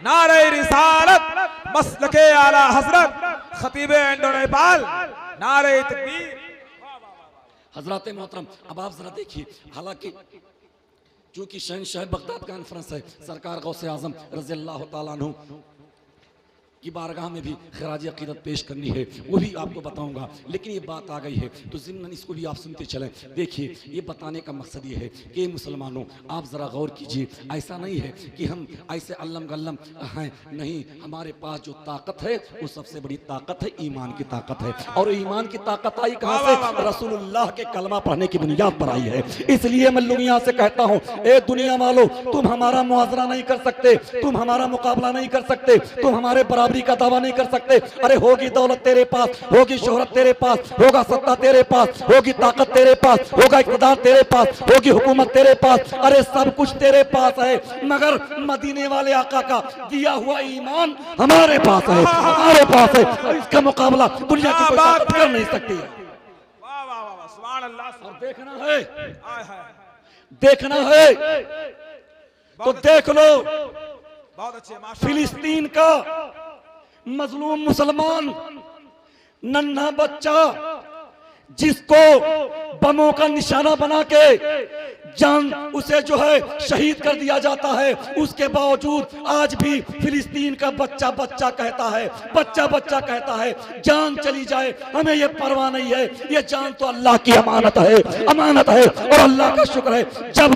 नारे रिसालत, मसलके आला हजरत खतीबे इंडो नेपाल, नारे तकबीर। हजरत मोहतरम, अब आप जरा देखिए, हालांकि चूंकि शहंशाह बगदाद कॉन्फ्रेंस है, सरकार गौसे आजम रज़ी अल्लाह तआला अन्हु की बारगाह में भी खराज अकीदत पेश करनी है, वो भी आपको बताऊंगा, लेकिन ये बात आ गई है तो ज़िम्मन इसको भी आप सुनते चलें। देखिए, ये बताने का मकसद ये है कि मुसलमानों, आप ज़रा गौर कीजिए, ऐसा नहीं है कि हम ऐसे अल्लम गल्लम हैं, नहीं, हमारे पास जो ताकत है वो सबसे बड़ी ताकत है, ईमान की ताकत है। और ईमान की ताकत आई कहाँ से? रसूलुल्लाह के कलमा पढ़ने की बुनियाद पर आई है। इसलिए मैं दुनिया से कहता हूँ, ए दुनिया वालों, तुम हमारा मुआवजा नहीं कर सकते, तुम हमारा मुकाबला नहीं कर सकते, तुम हमारे बराबरी का दावा नहीं कर सकते। अरे होगी दौलत तेरे पास, होगी शोहरत तेरे पास, होगा सत्ता तेरे पास, होगी ताकत तेरे पास, होगा इक़्तिदार तेरे पास, होगी हुकूमत तेरे पास, अरे सब कुछ तेरे पास है, मगर मदीने वाले आका का दिया हुआ ईमान हमारे पास है, हमारे पास है। इसका मुकाबला दुनिया की कोई ताकत कर नहीं सकती है। वाह वाह वाह, सुभान अल्लाह। और देखना है, आय हाय, देखना है तो देख लो, बहुत अच्छे, माशाअल्लाह। फिलिस्तीन का मजलूम मुसलमान नन्हा बच्चा जिसको बमों का निशाना बना के जान उसे जो है शहीद कर दिया जाता है, उसके बावजूद आज भी फिलिस्तीन का बच्चा बच्चा कहता है, बच्चा बच्चा कहता है, जान चली जाए हमें ये परवाह नहीं है, ये जान तो अल्लाह की अमानत है, अमानत है। और अल्लाह का शुक्र है, जब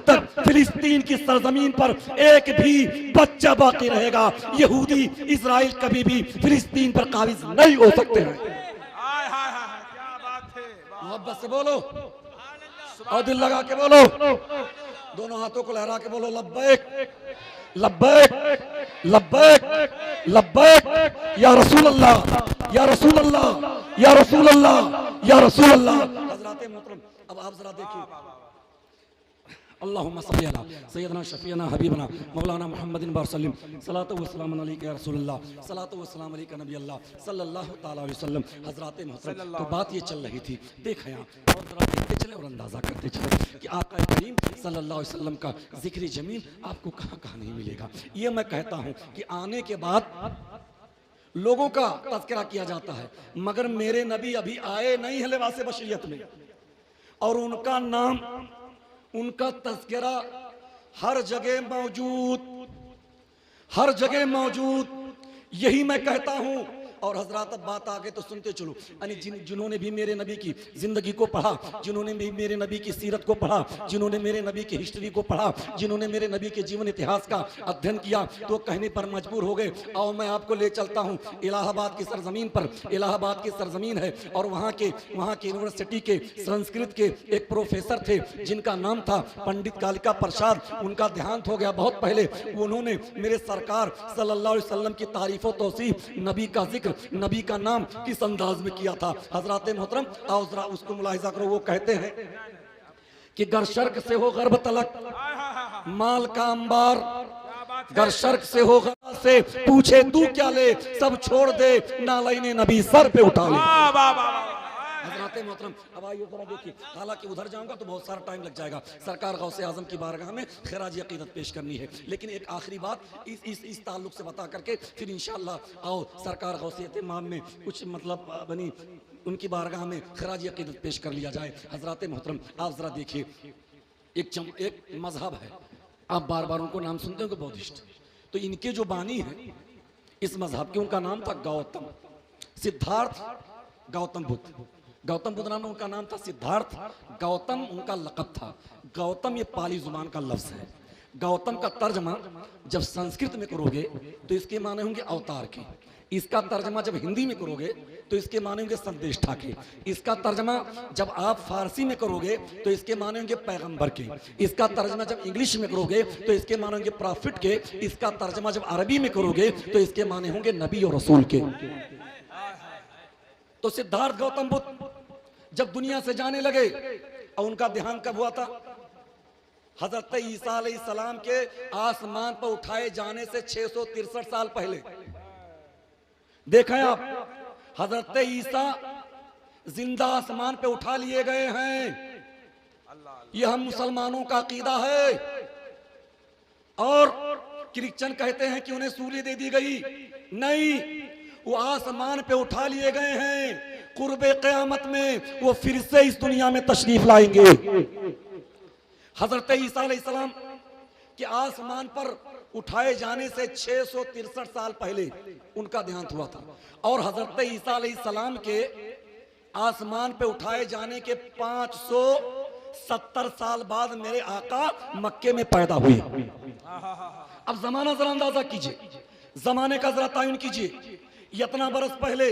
तक फिलिस्तीन की सरजमीन पर एक भी बच्चा बाकी रहेगा, यहूदी इजराइल कभी भी फिलिस्तीन पर काबिज नहीं हो सकते हैं। आय हाय हाय, क्या बात है। मोहब्बत से बोलो और दिल लगा के बोलो, दोनों हाथों को लहरा के बोलो, लब्बैक लब्बैक लब्बैक लब्बैक या रसूल अल्लाह, या रसूल अल्लाह, या रसूल अल्लाह, या रसूल अल्लाह। हज़रात मोहतरम, अब आप जरा देखिए, अल्लाहुम्मा सल्ली अला सय्यदना शफीना हबीबना मौलाना मुहम्मदिन वसल्लम, सलातु व सलाम अलैका या रसूलल्लाह, सलातु व सलाम अलैका नबी अल्लाह सल्लल्लाहु तआला अलैहि वसल्लम। हज़रात मोहतरम, तो बात ये चल रही थी, देखा यहाँ, और जरा देखते चले और अंदाज़ा करते चले कि आका करीम सल्लल्लाहु अलैहि वसल्लम का जिक्र जमील आपको कहाँ कहाँ नहीं मिलेगा। ये मैं कहता हूँ कि आने के बाद लोगों का तज़किरा किया जाता है, मगर मेरे नबी अभी आए नहीं है लिबास बशरियत में, और उनका नाम, उनका तज़किरा हर जगह मौजूद, हर जगह मौजूद। यही मैं कहता हूं। और हजरात अब बात आगे तो सुनते चलो, यानी जिन्होंने भी मेरे नबी की जिंदगी को पढ़ा, जिन्होंने भी मेरे नबी की सीरत को पढ़ा, जिन्होंने मेरे नबी की हिस्ट्री को पढ़ा, जिन्होंने मेरे नबी के जीवन इतिहास का अध्ययन किया, तो कहने पर मजबूर हो गए। और मैं आपको ले चलता हूँ इलाहाबाद की सरजमीन पर। इलाहाबाद की सरजमीन है और वहाँ के यूनिवर्सिटी के संस्कृत के एक प्रोफेसर थे जिनका नाम था पंडित कालिका प्रसाद। उनका देहांत हो गया बहुत पहले। उन्होंने मेरे सरकार सल्लल्लाहु अलैहि वसल्लम की तारीफ और तौसीफ, नबी का जिक्र, नबी का नाम किस अंदाज में किया था। हजरात मोहतरम आओ जरा उसको मुलाहिजा करो। वो कहते हैं कि गर शर्क से हो गर्भ तलक माल का अंबार, गर शर्क से हो गर्भ से पूछे तू क्या ले, सब छोड़ दे नालैने नबी सर पे उठा ले। हजरात मोहतरम अब आइए जरा देखिए, हालांकि उधर जाऊंगा तो बहुत सारा टाइम लग जाएगा। सरकार गौसे आजम की बारगाह में खिराज अकीदत पेश करनी है, लेकिन एक आखिरी बात इस ताल्लुक से बता करके फिर इंशाअल्लाह आओ सरकार गौसे इमाम में कुछ मतलब बनी उनकी बारगाह में खिराज अकीदत पेश कर लिया जाए। हजरात मोहतरम आप जरा देखिए, एक मजहब है, आप बार बार उनको नाम सुनते हो बौद्धिस्ट, तो इनके जो बानी है इस मजहब के, उनका नाम था गौतम, सिद्धार्थ गौतम बुद्ध। गौतम बुद्ध नाम उनका नाम था, सिद्धार्थ गौतम उनका लक़ब था। गौतम ये पाली जुबान का लफ्ज है। गौतम का तर्जमा जब संस्कृत में करोगे तो इसके माने होंगे अवतार के, इसका तर्जमा जब हिंदी में करोगे तो इसके माने होंगे संदेष्टा के, इसका तर्जमा जब आप फारसी में करोगे तो इसके माने होंगे पैगंबर के, इसका तर्जमा जब इंग्लिश में करोगे तो इसके माने होंगे प्रॉफिट के, इसका तर्जमा जब अरबी में करोगे तो इसके माने होंगे नबी और रसूल के। तो सिद्धार्थ गौतम बुद्ध जब दुनिया से जाने लगे, और उनका देहांत कब हुआ था? हजरत ईसा अलैहिस्सलाम के आसमान पर उठाए जाने से 663 साल पहले। देखा है आप, हजरत ईसा जिंदा आसमान पे उठा लिए गए हैं। यह हम मुसलमानों का अकीदा है। और क्रिश्चियन कहते हैं कि उन्हें सूली दे दी गई, नहीं, वो आसमान पे उठा लिए गए हैं। कुर्बे क़यामत में वो फिर से इस दुनिया में तशरीफ लाएंगे। हजरत ईसा अलैहिस्सलाम के आसमान पर उठाए जाने से 663 साल पहले उनका देहांत हुआ था, और हजरत ईसा अलैहिस्सलाम के आसमान पे उठाए जाने के 570 साल बाद मेरे आका मक्के में पैदा हुए। अब जमाना जरा अंदाजा कीजिए, जमाने का जरा तायुन कीजिए। इतना बरस पहले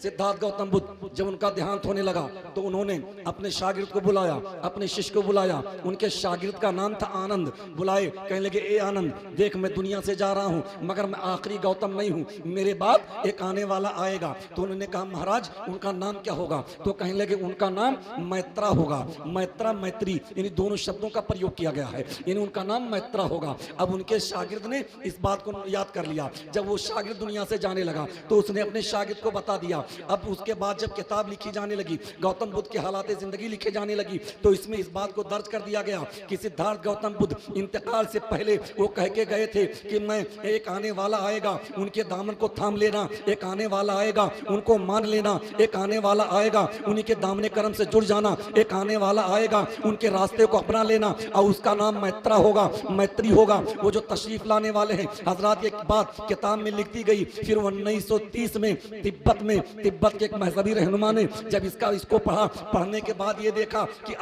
सिद्धार्थ गौतम बुद्ध जब उनका देहांत होने लगा तो उन्होंने अपने शागिर्द को बुलाया, अपने शिष्य को बुलाया। उनके शागिर्द का नाम था आनंद। बुलाए, कहने लगे, ए आनंद, देख मैं दुनिया से जा रहा हूं, मगर मैं आखिरी गौतम नहीं हूं, मेरे बाद एक आने वाला आएगा। तो उन्होंने कहा, महाराज उनका नाम क्या होगा? तो कहने लगे, उनका नाम मैत्रा होगा। मैत्रा, मैत्री, यानी दोनों शब्दों का प्रयोग किया गया है, यानी उनका नाम मैत्रा होगा। अब उनके शागिर्द ने इस बात को याद कर लिया। जब वो शागिर्द दुनिया से जाने लगा तो उसने अपने शागिर्द को बता दिया। अब उसके बाद जब किताब लिखी जाने लगी, गौतम बुद्ध के हालात जिंदगी लिखे जाने लगी, तो इसमें इस बात को दर्ज कर दिया गया कि सिद्धार्थ गौतम बुद्ध इंतकाल से पहले वो कह के गए थे कि मैं, एक आने वाला आएगा, उनके दामन को थाम लेना, एक आने वाला आएगा, उनको मान लेना, एक आने वाला आएगा, उन्हीं के दामने करम से जुड़ जाना, एक आने वाला आएगा, उनके रास्ते को अपना लेना, और उसका नाम मैत्रा होगा, मैत्री होगा, वो जो तशरीफ लाने वाले हैं। हजरात, एक बात किताब में लिखती गई। फिर 1930 में तिब्बत के एक मजहबी रहनुमा ने जब इसको पढ़ा, पढ़ने के बाद ये देखा कि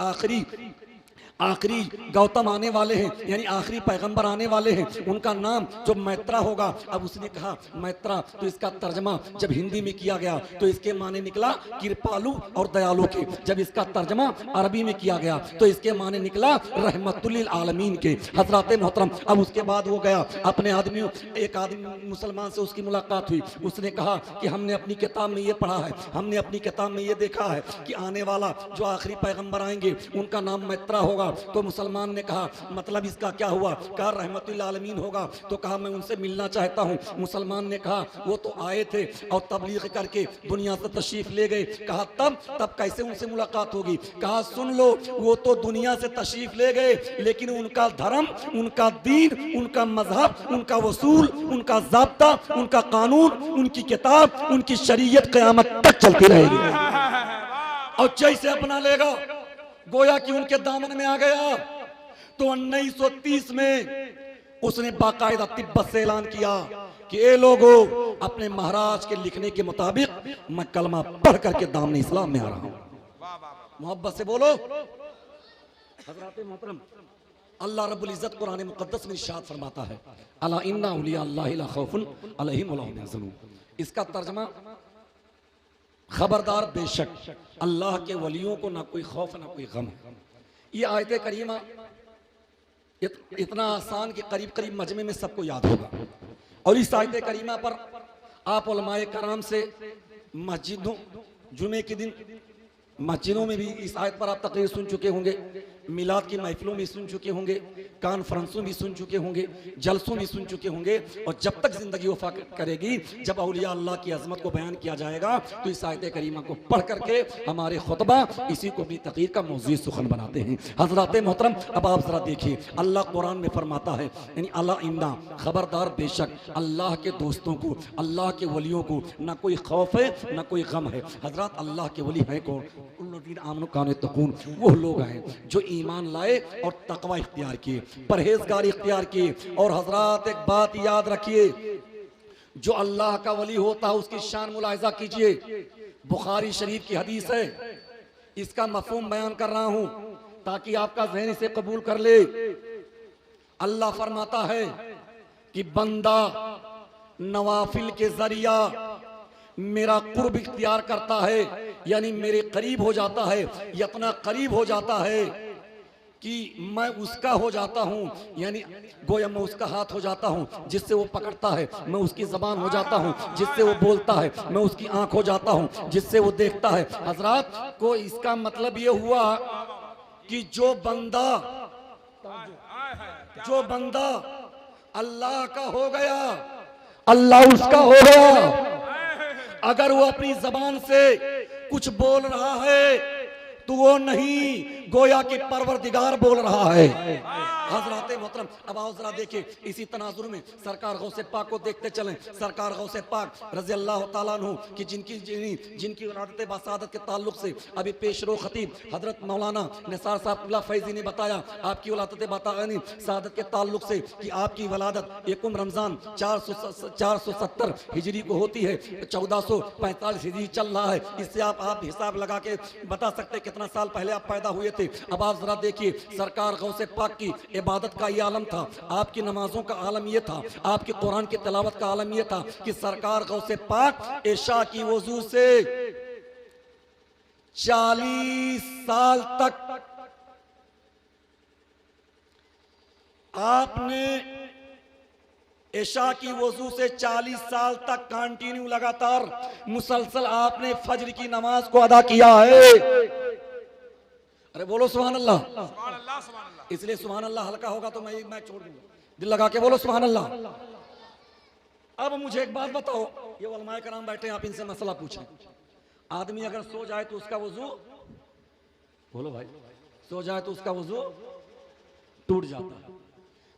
आखिरी गौतम आने वाले हैं, यानी आखिरी पैगंबर आने वाले हैं, उनका नाम जो मैत्रा होगा। अब उसने कहा मैत्रा, तो इसका तर्जमा जब हिंदी में किया गया तो इसके माने निकला कृपालु और दयालु के। जब इसका तर्जमा अरबी में किया गया तो इसके माने निकला रहमतुल्लिल आलमीन के। हजरात मोहतरम, अब उसके बाद वो गया अपने आदमियों, एक आदमी मुसलमान से उसकी मुलाकात हुई। उसने कहा कि हमने अपनी किताब में ये पढ़ा है, हमने अपनी किताब में ये देखा है कि आने वाला जो आखिरी पैगंबर आएंगे उनका नाम मैत्रा होगा। होगा? तो मुसलमान ने कहा मतलब इसका क्या हुआ? कहा रहमतुल आलमीन होगा। तो कहा मैं उनसे मिलना चाहता हूँ। मुसलमान ने कहा वो तो आए थे और तबलीग करके दुनिया से तशरीफ ले गए। कहा तब कैसे उनसे मुलाकात होगी? कहा सुन लो, वो तो दुनिया से तशरीफ ले गए, लेकिन उनका धर्म, उनका दीन, उनका मजहब, उनका वसूल, उनका ज़ाब्ता, उनका कानून, उनकी किताब, उनकी शरीयत क़यामत तक चलती रहेगी। और जैसे अपना लेगा गोया कि उनके दामन में आ गया। तो 1930 में उसने बाकायदा तिब्बत से ऐलान किया कि ए लोगों, अपने महाराज के लिखने के मुताबिक मैं कलमा पढ़ करके दामन इस्लाम में आ रहा हूं। मोहब्बत से बोलो। हज़रात मोहतरम, अल्लाह रब्बुल इज़्ज़त कुरान मुक़द्दस में इरशाद फरमाता है अला इन्ना औलिया अल्लाहि ला खौफुन अलैहिम वला हुम यहज़नून। इसका तर्जमा खबरदार, बेशक अल्लाह के वलियों को ना कोई खौफ ना कोई गम है। ये आयत करीमा इतना आसान कि करीब करीब मजमे में सबको याद होगा। और इस आयत करीमा पर आप उलमाए कराम से मस्जिदों, जुमे के दिन मस्जिदों में भी इस आयत पर आप तकरीर सुन चुके होंगे, मिलाद की महफिलों में सुन चुके होंगे, कॉन्फ्रेंसों भी सुन चुके होंगे, जलसों भी सुन चुके होंगे। और जब तक जिंदगी वफा करेगी, जब औलिया अल्लाह की अजमत को बयान किया जाएगा, तो इस आयत करीमा को पढ़ करके हमारे खुतबा इसी को भी तकरीर का मौज़ूई सुखन बनाते हैं। हज़रात मोहतरम, अब आप जरा देखिए, अल्लाह कुरान में फरमाता है यानी अला इन्ना, खबरदार बेशक अल्लाह के दोस्तों को, अल्लाह के वलियों को ना कोई खौफ है ना कोई गम है। हजरत अल्लाह के वली हैं कौन? उल्लज़ीना आमनु कानु यत्तक़ून, वो लोग हैं जो ईमान लाए और तकवा इख्तियार किए, परहेजगारी इख्तियार किए। और हजरत एक बात याद रखिए, जो अल्लाह का वली होता है उसकी शान मुलाहिजा कीजिए। बुखारी शरीफ की हदीस है, इसका मफहूम बयान कर रहा हूं ताकि आपका ज़हन इसे कबूल कर ले। अल्लाह फरमाता है कि बंदा नवाफिल के जरिया मेरा कुर्ब इख्तियार करता है, यानी मेरे करीब हो जाता है, इतना करीब हो जाता है कि मैं उसका हो जाता हूँ, यानी गोया मैं उसका हाथ हो जाता हूँ जिससे वो पकड़ता है, मैं उसकी जबान हो जाता हूँ जिससे वो बोलता है, मैं उसकी आंख हो जाता हूँ जिससे वो देखता है। हजरात को इसका मतलब ये हुआ कि जो बंदा अल्लाह का हो गया, अल्लाह उसका हो गया। अगर वो अपनी जबान से कुछ बोल रहा है तो वो नहीं, गोया कि परवरदिगार बोल रहा है। हज़रात मोहतरम, अब आओ जरा देखिए, इसी तनाजुर में सरकार गौसे पाक को देखते चलें। सरकार गौसे पाक रज़ी अल्लाह तआला अन्हु की जिनकी वलादत बासादत के ताल्लुक से अभी पेशरो खतीब हजरत मौलाना निसार साहब फैजी ने बताया, आपकी वलादत बातानी सादत के ताल्लुक से कि आपकी वलादत एकम रमज़ान 470 हिजरी को होती है, 1445 हिजरी चल रहा है। इससे आप हिसाब लगा के बता सकते कितना साल पहले आप पैदा हुए थे। अब आप जरा देखिए, सरकार गौसे पाक की इबादत का ये आलम था, आपकी नमाजों का आलम ये था, आपकी कुरान की तिलावत का आलम ये था कि सरकार गौसे पाक इशा की वजू से 40 साल तक आपने इशा की वजू से 40 साल तक कंटिन्यू लगातार मुसलसल आपने फज्र की नमाज को अदा किया है। अरे बोलो सुभान अल्लाह। इसलिए सुभान अल्लाह हल्का होगा तो मैं छोड़ दूंगा, दिल लगा के बोलो सुभान अल्लाह। अब मुझे एक बात बताओ, ये उलमाए कराम बैठे हैं, आप इनसे मसला पूछें। आदमी अगर सो जाए तो उसका वजू, बोलो भाई, सो जाए तो उसका वजू टूट जाता है।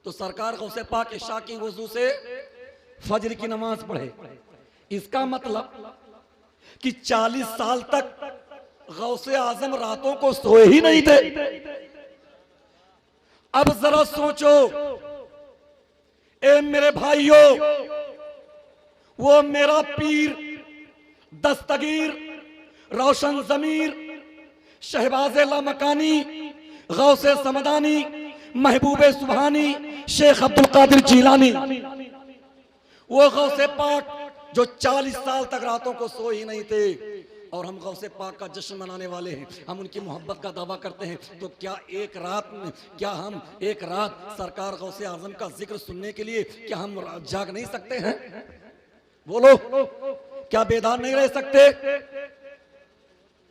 तो सरकार गौसे पाक इशा की वजू से फज्र की नमाज पढ़े, इसका मतलब कि 40 साल तक गौसे आजम रातों को सोए ही नहीं थे। अब जरा सोचो, ए मेरे भाइयों, वो मेरा पीर, दस्तगीर, रोशन जमीर, शहबाज लामकानी, गौसे समदानी, महबूबे सुबहानी, शेख अब्दुल कादिर जीलानी, वो गौसे पाक जो 40 साल तक रातों को सोए ही नहीं थे। और हम गौसे पाक का जश्न मनाने वाले हैं, हम उनकी मोहब्बत का दावा करते हैं। तो क्या हम एक रात सरकार गौसे आजम का जिक्र सुनने के लिए क्या हम जाग नहीं सकते हैं? बोलो, क्या बेदार नहीं रह सकते?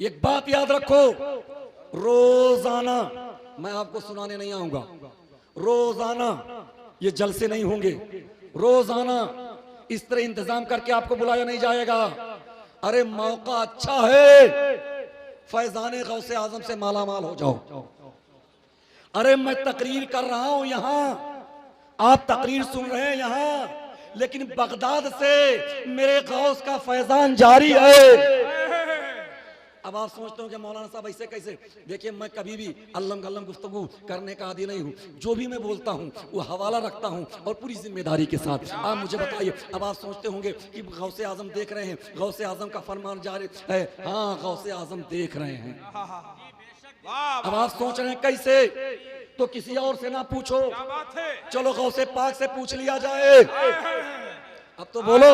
एक बात याद रखो, रोजाना मैं आपको सुनाने नहीं आऊंगा। रोजाना ये जलसे नहीं होंगे, रोजाना इस तरह इंतजाम करके आपको बुलाया नहीं जाएगा। अरे मौका अच्छा है, फैजाने गौसे आजम से मालामाल हो जाओ। अरे मैं तकरीर कर रहा हूं यहां, आप तकरीर सुन रहे हैं यहां, लेकिन बगदाद से मेरे गौस का फैजान जारी है। अब आप सोचते हो कि मौलाना साहब ऐसे कैसे? देखिए, मैं कभी भी अल्लम गल्लम गुफ्तगू करने का आदी नहीं हूँ। जो भी मैं बोलता हूँ वो हवाला रखता हूँ और पूरी जिम्मेदारी के साथ। आप मुझे बताइए, अब आप सोचते होंगे कि गौसे आजम देख रहे हैं, गौसे आजम का फरमान जारी है। हाँ, गौसे आजम देख रहे हैं। अब आप सोच रहे हैं कैसे? तो किसी और से ना पूछो, चलो गौसे पाक से पूछ लिया जाए। अब तो बोलो।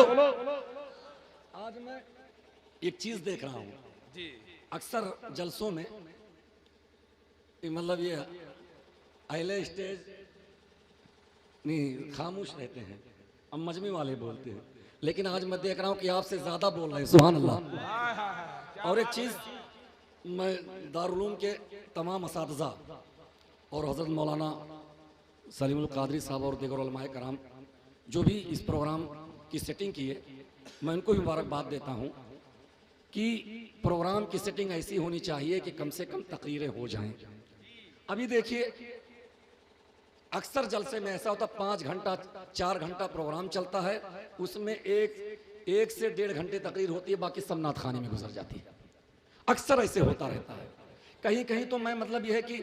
आज मैं एक चीज देख रहा हूँ, अक्सर जलसों में मतलब ये अहले स्टेज नहीं खामोश रहते हैं, अब मजमे वाले बोलते हैं, लेकिन आज मैं देख रहा हूं कि आपसे ज्यादा बोल रहे हैं। सुभान अल्लाह। और एक चीज, मैं दारुल के तमाम असातिज़ा और हजरत मौलाना सलीमुल कादरी साहब और दीगर उलमाए कराम जो भी इस प्रोग्राम की सेटिंग की है, मैं उनको भी मुबारकबाद देता हूं कि प्रोग्राम की सेटिंग ऐसी होनी चाहिए कि कम से कम तकरीरें हो जाएं। अभी देखिए, अक्सर जलसे में ऐसा होता 5 घंटा 4 घंटा प्रोग्राम चलता है, उसमें एक से 1.5 घंटे तकरीर होती है, बाकी सब नात खाने में गुजर जाती है। अक्सर ऐसे होता रहता है। कहीं कहीं तो मैं मतलब यह है कि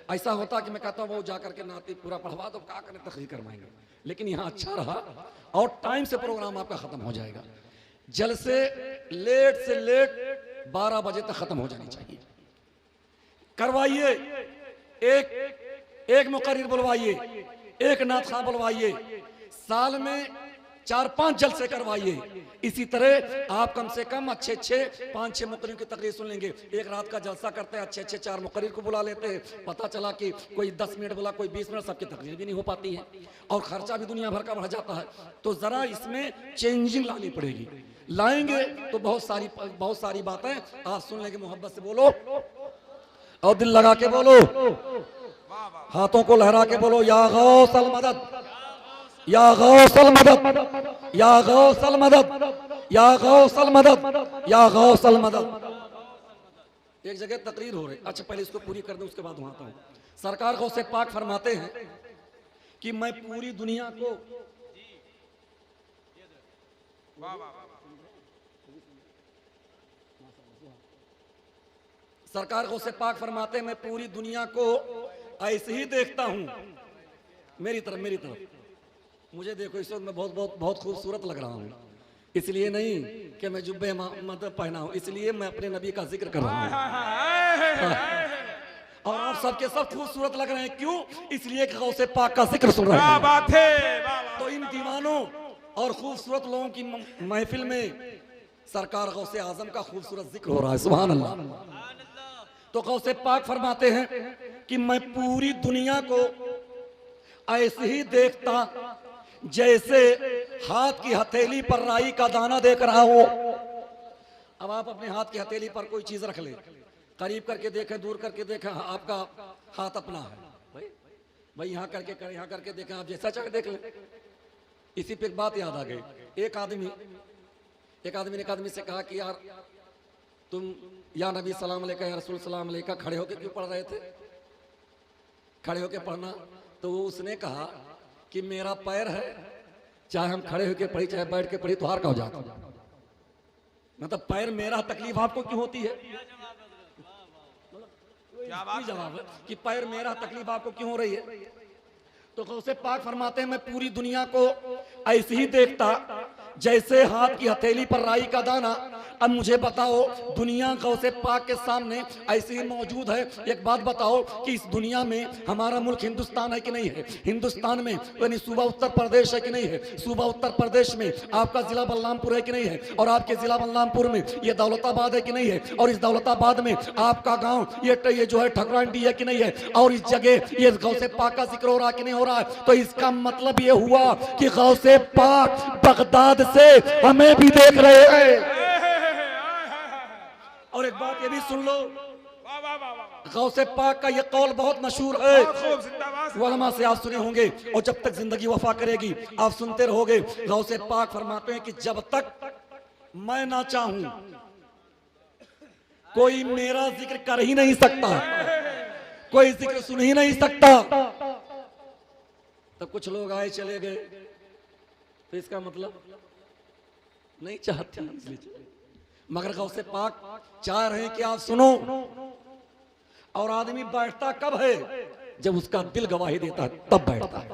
ऐसा होता कि मैं कहता हूँ वो जा करके नाती पूरा पढ़वा दो, क्या करें तकरीर करवाएंगे, लेकिन यहाँ अच्छा रहा और टाइम से प्रोग्राम आपका खत्म हो जाएगा। जलसे लेट से लेट 12 बजे तक खत्म हो जानी चाहिए। करवाइए, एक मुकर्रिर बुलवाइए, एक नात खां बुलवाइए, साल में 4-5 जलसे करवाइए। इसी तरह आप कम से कम अच्छे 5-6 मुकर्रिर की तकरीर सुन लेंगे। एक रात का जलसा करते हैं, अच्छे 4 मुकर्रिर को बुला लेते हैं, पता चला कि कोई 10 मिनट बोला, कोई 20 मिनट, सबकी तकरीर भी नहीं हो पाती है और खर्चा भी दुनिया भर का बढ़ जाता है। तो जरा इसमें चेंजिंग लानी पड़ेगी। लाएंगे तो बहुत सारी बातें आप सुन लेंगे। मोहब्बत से बोलो और दिल लगा के बोलो, हाथों को लहरा के बोलो, या गौसल मदद, या गौसल मदद, या गौसल मदद, या गौसल मदद, या गौसल मदद। एक जगह तकरीर हो रही, अच्छा पहले इसको पूरी कर दूं, उसके बाद वहां आता हूं। सरकार गौसे पाक फरमाते हैं कि मैं पूरी दुनिया को सरकार गौसे पाक फरमाते हैं मैं पूरी दुनिया को ऐसे ही देखता हूं। मेरी तरफ मुझे देखो, इस वक्त मैं बहुत खूबसूरत लग रहा हूं, इसलिए नहीं कि मैं जुब्बे मतलब पहना हूं, इसलिए मैं अपने नबी का जिक्र कर रहा हूं। और आप सबके सब खूबसूरत लग रहे हैं, क्यों? इसलिए कि गौसे पाक का जिक्र सुन रहे हैं। तो इन दीवानों और खूबसूरत लोगों की महफिल में सरकार गौसे आजम का खूबसूरत जिक्र हो रहा है। सुभान अल्लाह। तो गौसे पाक फरमाते हैं कि मैं पूरी दुनिया को ऐसे ही देखता जैसे हाथ की हथेली पर राई का दाना देख रहा हो। अब आप अपने हाथ की हथेली पर कोई चीज रख ले, करीब करके देखें, दूर करके देखें, आपका हाथ अपना है भाई, यहाँ करके करें, यहाँ करके देखें, आप जैसा चाहे देख लें। इसी पे एक बात याद आ गई। एक आदमी ने एक आदमी से कहा कि यार तुम या नबी सलाम अलैका या रसूल सलाम अलैका खड़े होके क्यों पढ़ रहे थे? खड़े होके पढ़ना। तो वो उसने कहा कि मेरा पैर है, चाहे हम खड़े होके पढ़ी चाहे बैठ के पढ़ी तो हार का हो जाता। मतलब पैर मेरा, तकलीफ आपको क्यों होती है? जवाब है कि पैर मेरा, तकलीफ आपको क्यों हो रही है? तो गौसे पाक फरमाते हैं मैं पूरी दुनिया को ऐसे ही देखता जैसे हाथ की हथेली पर राई का दाना। अब मुझे बताओ, दुनिया गौसे पाक के सामने ऐसे ही मौजूद है। एक बात बताओ कि इस दुनिया में हमारा मुल्क हिंदुस्तान है कि नहीं है? हिंदुस्तान में यानी सूबा उत्तर प्रदेश है कि नहीं है? सूबा उत्तर प्रदेश में आपका जिला बलरामपुर है कि नहीं है? और आपके जिला बलरामपुर में ये दौलताबाद है कि नहीं है? और इस दौलताबाद में आपका गाँव ये जो है ठकुराइंडी है कि नहीं है? और इस जगह ये गौसे पाक का जिक्र हो रहा कि नहीं हो रहा है? तो इसका मतलब ये हुआ कि गौसे पाक बगदाद से हमें भी देख रहे हैं। और एक बात ये भी सुन लो वाह वाह वाह वाह, गौसे पाक का ये कौल बहुत मशहूर है, बहुत खूब, जिंदाबाद। उलमा से आप सुने होंगे और जब तक जिंदगी वफा करेगी आप सुनते रहोगे। गौसे पाक फरमाते हैं कि जब तक मैं ना चाहूं कोई मेरा जिक्र कर ही नहीं सकता, कोई जिक्र सुन ही नहीं सकता। तो कुछ लोग आए चले गए, तो इसका मतलब नहीं चाहते इसलिए चले। मगर गौसे पाक चाह रहे हैं कि आप सुनो। और आदमी बैठता कब है? जब उसका दिल गवाही देता है तब बैठता है।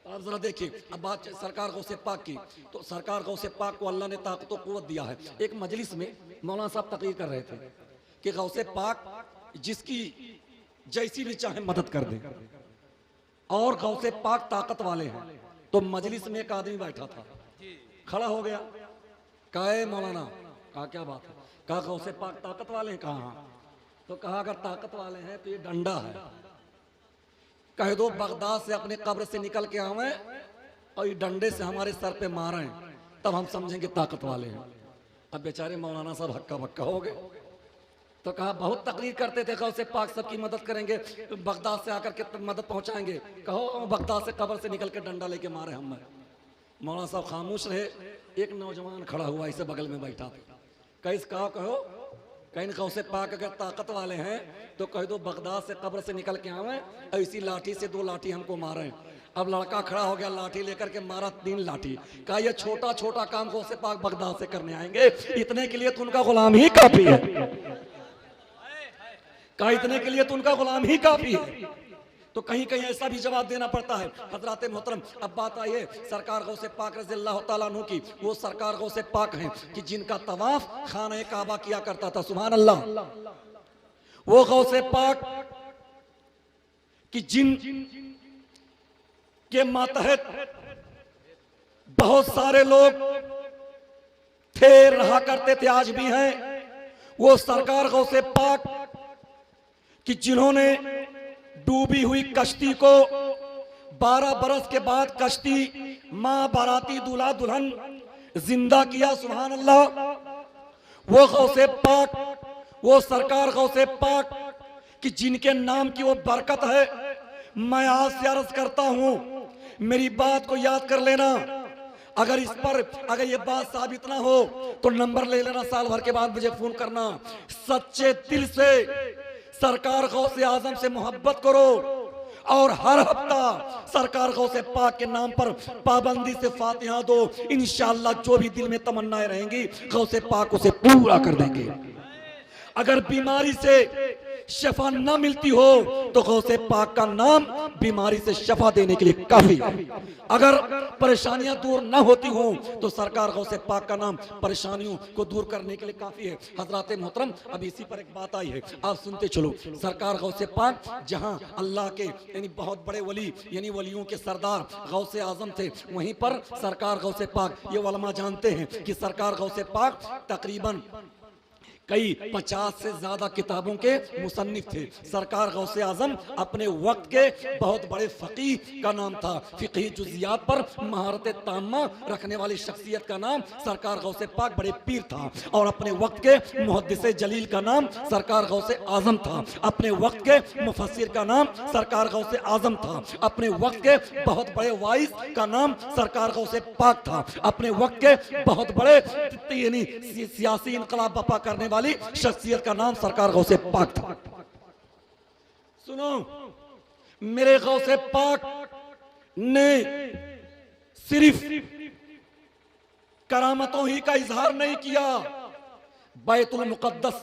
आप जरा देखिए, अब बात सरकार गौसे पाक की, तो सरकार गौसे पाक को अल्लाह ने ताकत और कुव्वत दिया है। एक मजलिस में मौलाना साहब तकरीर कर रहे थे कि गौसे पाक जिसकी जैसी भी चाहे मदद कर दे, और गौसे पाक ताकत वाले हैं। तो मजलिस में एक आदमी बैठा था, खड़ा हो गया, कहा मौलाना, कहा क्या बात है? कहा गौसे पाक ताकत वाले हैं। कहा हाँ। तो कहा अगर ताकत वाले हैं तो ये डंडा है, कह दो बगदाद से अपने कब्र से निकल के आवे और ये डंडे से हमारे सर पे मारें, तब हम समझेंगे ताकत वाले हैं। अब बेचारे मौलाना साहब हक्का बक्का हो गए। तो कहा बहुत तकरीर करते थे गौसे पाक सबकी मदद करेंगे, बगदाद से आकर के मदद पहुंचाएंगे, कहो बगदाद से कब्र से निकल के डंडा लेके मारे हम। मौलाना साहब खामोश रहे। एक नौजवान खड़ा हुआ इसे बगल में बैठा था, कहो कहीं गौसे पाक अगर ताकत वाले हैं तो कह दो बगदाद से कब्र से निकल के आवे, ऐसी लाठी से 2 लाठी हमको मारे। अब लड़का खड़ा हो गया, लाठी लेकर के मारा 3 लाठी। कहा ये छोटा छोटा काम गौसे पाक बगदाद से करने आएंगे, इतने के लिए तो उनका गुलाम ही काफी है। कहा इतने के लिए तो उनका गुलाम ही काफी है। तो कहीं कहीं ऐसा भी जवाब देना पड़ता है। हजरात मोहतरम, अब बात आई है सरकार गौसे पाक रज़ियल्लाहु ताला अन्हु की। वो सरकार गौसे पाक हैं कि जिनका तवाफ खाने काबा किया करता था। सुभान अल्लाह। वो गौसे पाक कि जिन के मातहत बहुत सारे लोग थे, रहा करते थे, आज भी हैं। वो सरकार गौसे पाक कि जिन्होंने डूबी हुई कश्ती को 12 बरस के बाद कश्ती मां बाराती दूल्हा दुल्हन जिंदा किया। सुभान अल्लाह। वो गौसे पाक, वो सरकार गौसे पाक कि जिनके नाम की वो बरकत है। मैं आज से अर्ज करता हूं, मेरी बात को याद कर लेना। अगर इस पर अगर ये बात साबित ना हो तो नंबर ले लेना, साल भर के बाद मुझे फोन करना। सच्चे दिल से सरकार गौसे आजम से मोहब्बत करो और हर हफ्ता सरकार गौसे पाक के नाम पर पाबंदी से फातिहा दो। इंशाअल्लाह जो भी दिल में तमन्नाएं रहेंगी गौसे पाक उसे पूरा कर देंगे। अगर बीमारी से शफा न मिलती हो तो गौसे पाक का नाम बीमारी से शफा देने के लिए काफी है। अगर परेशानियां दूर न होती हो तो सरकार गौसे पाक का नाम परेशानियों को दूर करने के लिए काफी है। हजरात मोहतरम, अब इसी पर एक बात आई है, आप सुनते चलो। सरकार गौसे पाक जहां अल्लाह के यानी बहुत बड़े वली यानी वलियों के सरदार गौसे आजम थे, वहीं पर सरकार गौसे पाक, ये उलमा जानते हैं कि सरकार गौसे पाक तकरीबन कई 50 से ज्यादा किताबों के मुसन्निफ थे। सरकार गौसे आजम अपने वक्त के बहुत बड़े फकीह का नाम था। फिक़ही जुज़ियात पर महारत ताम्मा रखने वाली शख्सियत का नाम सरकार गौसे पाक बड़े पीर था। और अपने वक्त के मुहद्दिस जलील का नाम सरकार गौसे आजम था। अपने वक्त के मुफस्सिर का नाम सरकार गौसे आजम था। अपने वक्त के बहुत बड़े वाइज का नाम सरकार गौसे पाक था। अपने वक्त के बहुत बड़े यानी सियासी इनकलाब बपा करने वाली शख्सियत का नाम सरकार गौसे पाक था। सुनो, मेरे गौसे पाक ने सिर्फ करामतों ही का इजहार नहीं किया, बैतुल मुकद्दस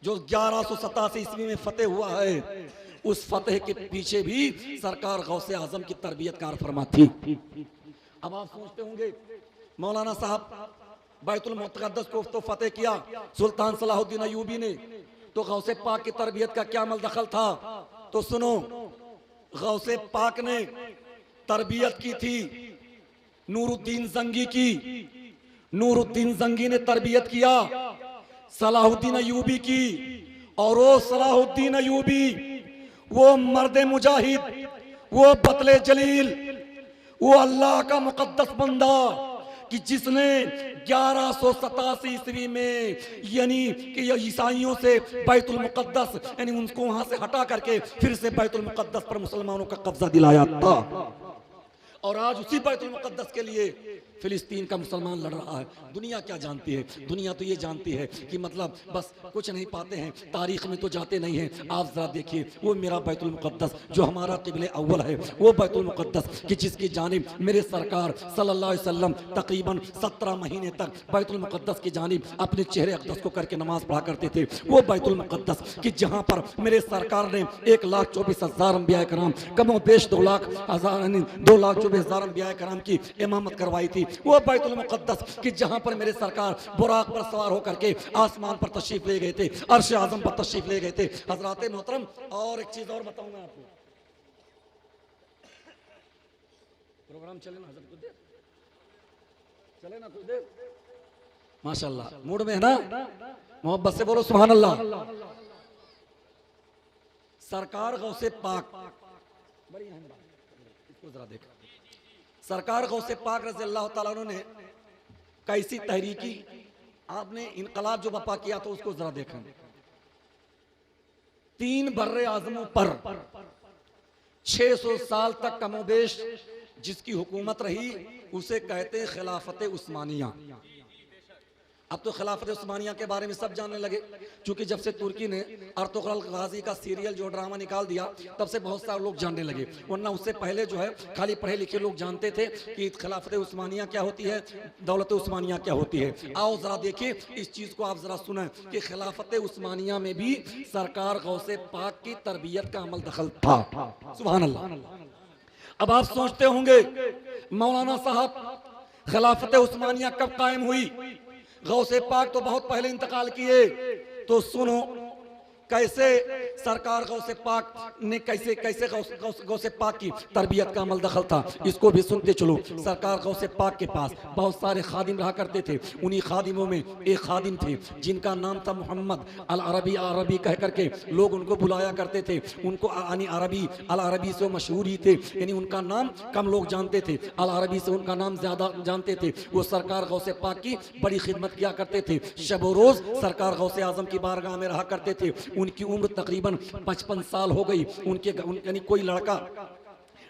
जो 1187 ईस्वी में फतेह हुआ है, उस फतेह के पीछे भी सरकार गौसे आजम की तरबियत कार फरमा थी। अब आप सोचते होंगे मौलाना साहब बैतुल मुकद्दस को तो फतेह किया सुल्तान सलाहुद्दीन अयूबी ने, तो गौसे पाक की तरबियत का क्या मल दखल था? तो सुनो, गौसे पाक ने तरबियत की थी नूरुद्दीन जंगी की। नूरुद्दीन जंगी ने तरबियत किया सलाहुद्दीन अयूबी की। और वो सलाहुद्दीन अयूबी, वो मर्द मुजाहिद, वो बतले जलील, वो अल्लाह का मुकद्दस बंदा कि जिसने 1187 ईस्वी में यानी कि ईसाइयों से बैतुल मुकद्दस यानी उनको वहां से हटा करके फिर से बैतुल मुकद्दस पर मुसलमानों का कब्जा दिलाया था, और आज उसी बैतुल मुकद्दस के लिए फिलिस्तीन का मुसलमान लड़ रहा है। दुनिया क्या जानती है? दुनिया तो ये जानती है कि मतलब बस कुछ नहीं पाते हैं, तारीख में तो जाते नहीं हैं। आप जरा देखिए वो मेरा बैतुल मुकद्दस जो हमारा क़िबले अव्वल है, वो बैतुल मुकद्दस कि जिसकी जानिब मेरे सरकार सल्लल्लाहु अलैहि वसल्लम तकरीबन 17 महीने तक बैतुल मुकद्दस की जानिब अपने चेहरे अक़दस को करके नमाज पढ़ा करते थे। वो बैतुल मुकद्दस कि जहाँ पर मेरे सरकार ने 1,24,000 अंबिया कराम कमो बेश 2,24,000 अंबिया कराम की इमामत करवाई थी। वो बैतुल मुकद्दस कि जहां पर मेरे सरकार बुराक पर सवार होकर के आसमान पर तशरीफ ले गए थे, अर्श आजम पर तशरीफ ले गए थे। हजरात मोहतरम, और एक चीज और बताऊंगा आपको, प्रोग्राम चले ना हजरत, कुछ देर चले ना, कुछ देर, माशाल्लाह मूड में है ना, मोहब्बत से बोलो सुभान अल्लाह। सरकार गौसे पाक, बड़ी अहम बात, इसको जरा देखो। सरकार गौसे पाक रज़ी अल्लाह ताला अन्हु ने कैसी तहरीकी आपने इनकलाब जो बपा किया तो उसको जरा देखें। 3 बर्रे आज़मों पर 600 साल तक कमोबेश जिसकी हुकूमत रही उसे कहते हैं खिलाफत उस्मानिया। अब तो खिलाफत उस्मानिया के बारे में सब जानने लगे, क्योंकि जब से तुर्की ने अर्तुगरुल गाजी का सीरियल जो ड्रामा निकाल दिया तब से बहुत सारे लोग जानने लगे, वरना उससे पहले जो है खाली पढ़े लिखे लोग जानते थे कि खिलाफत उस्मानिया क्या होती है, दौलत उस्मानिया क्या होती है। आओ जरा देखिए इस चीज़ को, आप जरा सुने कि खिलाफत उस्मानिया में भी सरकार गौसे पाक की तरबियत का अमल दखल था। सुभान अल्लाह। अब आप सोचते होंगे मौलाना साहब खिलाफत उस्मानिया कब कायम हुई? गौसे पाक तो बहुत पहले इंतकाल किए। तो सुनो कैसे सरकार गौसे पाक ने कैसे कैसे गौसे पाक की तरबियत का अमल दखल था, इसको भी सुनते चलो। सरकार गौसे पाक के पास बहुत सारे खादिम रहा करते थे। उन्हीं खादिमों में एक खादिम थे जिनका नाम था मोहम्मद अल अरबी। अरबी कह करके लोग उनको बुलाया करते थे। उनको यानी अरबी अल अरबी से मशहूर ही थे, यानी उनका नाम कम लोग जानते थे, अल अरबी से उनका नाम ज्यादा जानते थे। वो सरकार गौसे पाक की बड़ी खिदमत किया करते थे। शब रोज सरकार गौसे आजम की बारगाह में रहा करते थे। उनकी उम्र तकरीबन 55 साल हो गई। उनके यानी कोई लड़का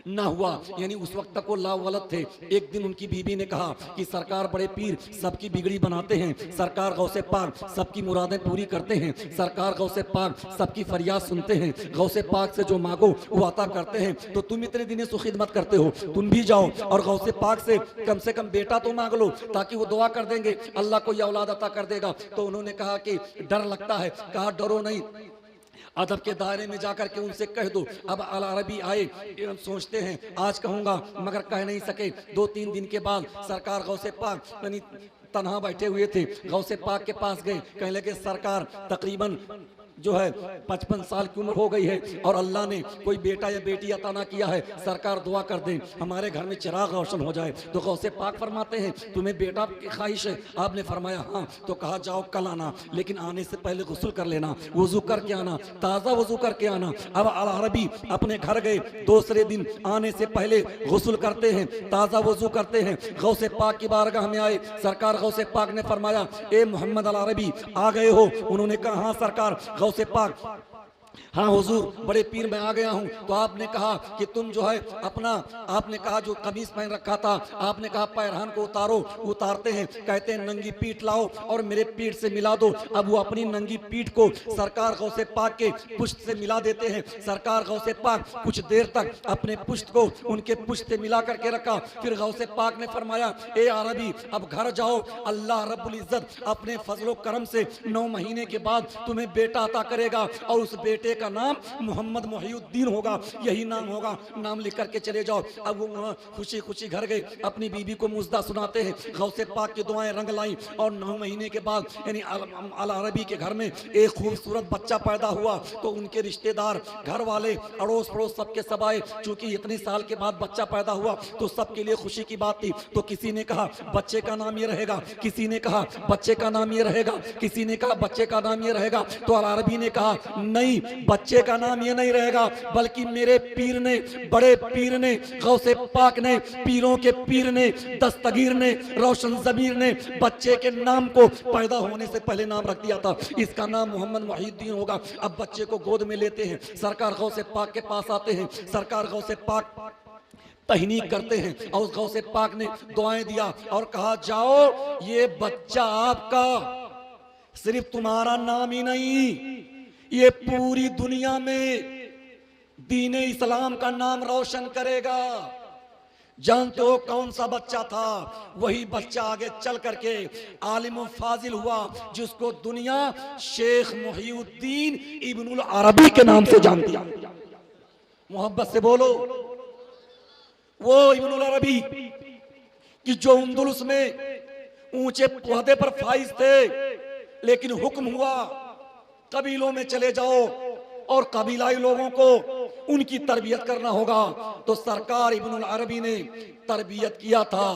ना हुआ, यानी उस वक्त तक वो लावलद थे। एक दिन उनकी बीबी ने कहा कि सरकार बड़े पीर सबकी बिगड़ी बनाते हैं, सरकार गौसे पाक सबकी मुरादें पूरी करते हैं, सरकार गौसे पाक सबकी फरियाद सुनते हैं, गौसे पाक से जो मांगो वो अता करते हैं। तो तुम इतने दिनों से खिदमत करते हो, तुम भी जाओ और गौसे पाक से कम बेटा तो मांग लो, ताकि वो दुआ कर देंगे अल्लाह को ये औलाद अता कर देगा। तो उन्होंने कहा कि डर लगता है। कहा डरो नहीं, अदब के दायरे में जाकर के उनसे कह दो। अब अल अरबी आए, सोचते हैं आज कहूंगा मगर कह नहीं सके। 2-3 दिन के बाद सरकार गौसे पाक यानी तन्हा बैठे हुए थे, गौसे पाक के पास गए। कहने लगे सरकार तकरीबन जो है 55 साल की उम्र हो गई है और अल्लाह ने कोई बेटा या बेटी अता ना किया है, सरकार दुआ कर दें हमारे घर में चिराग रोशन हो जाए। तो गौसे पाक फरमाते हैं तुम्हें बेटा की ख्वाहिश है? आपने फरमाया हाँ। तो कहा जाओ कल आना, लेकिन आने से पहले गुस्ल कर लेना, वजू करके आना, ताज़ा वजू करके आना। अब अल अरबी अपने घर गए। दूसरे दिन आने से पहले गुस्ल करते हैं, ताज़ा वजू करते हैं, गौसे पाक की बारगाह में आए। सरकार गौसे पाक ने फरमाया ए मोहम्मद अल अरबी आ गए हो? उन्होंने कहा हाँ सरकार। गौसे पाक हाँ हुजूर बड़े पीर मैं आ गया हूँ। तो आपने कहा कि तुम जो है अपना, आपने कहा जो कमीज पहन रखा था, आपने कहा पैरहान को उतारो। उतारते हैं, कहते हैं नंगी पीठ लाओ और मेरे पीठ से मिला दो। अब वो अपनी नंगी पीठ को सरकार गौसे पाक के पुष्ट से मिला देते हैं। सरकार गौसे पाक कुछ देर तक अपने पुष्ट को उनके पुष्ट से मिला करके रखा। फिर गौसे पाक ने फरमाया ए अरबी अब घर जाओ, अल्लाह रब्बुल इज्जत अपने फजलो करम से 9 महीने के बाद तुम्हें बेटा अता करेगा और उस बेटे का नाम मोहम्मद मोहिउद्दीन होगा, यही नाम होगा, नाम लिख करके चले जाओ। अब वो खुशी खुशी घर गए, अपनी बीबी को मुजदा सुनाते हैं। गौसे पाक की दुआएं रंग लाई और 9 महीने के बाद यानी अल अरबी के घर में एक खूबसूरत बच्चा पैदा हुआ। तो उनके रिश्तेदार, घर वाले, अड़ोस पड़ोस सबके सब आए। चूंकि इतने साल के बाद बच्चा पैदा हुआ तो सबके लिए खुशी की बात थी। तो किसी ने कहा बच्चे का नाम ये रहेगा, किसी ने कहा बच्चे का नाम ये रहेगा, किसी ने कहा बच्चे का नाम ये रहेगा। तो अल अरबी ने कहा नहीं, नहीं, बच्चे का नाम ये नहीं रहेगा, बल्कि मेरे पीर ने, बड़े पीर ने, गौसे पाक ने, पीरों के पीर ने, दस्तगीर ने, रोशन ज़मीर ने बच्चे के नाम को पैदा होने से पहले नाम रख दिया था, इसका नाम मोहम्मद मुहीउद्दीन होगा। अब बच्चे को गोद में लेते हैं, सरकार गौसे पाक के पास आते हैं, सरकार गौसे पाक तहनीक करते हैं और उस गौसे पाक ने दुआएं दिया और कहा जाओ ये बच्चा आपका सिर्फ तुम्हारा नाम ही नहीं, ये पूरी दुनिया में दीन इस्लाम का नाम रोशन करेगा। जानते हो कौन सा बच्चा था? वही बच्चा आगे चल करके आलिम फाजिल हुआ जिसको दुनिया शेख मुहीउद्दीन इब्नुल अरबी के नाम से जानती है। मोहब्बत से बोलो, वो इब्नुल अरबी कि जो अंदलुस में ऊंचे पौधे पर फाइज थे, लेकिन हुक्म हुआ कबीलों में चले जाओ और कबीलाई लोगों को उनकी तरबियत करना होगा। तो सरकार इब्नुल अरबी ने तरबियत किया था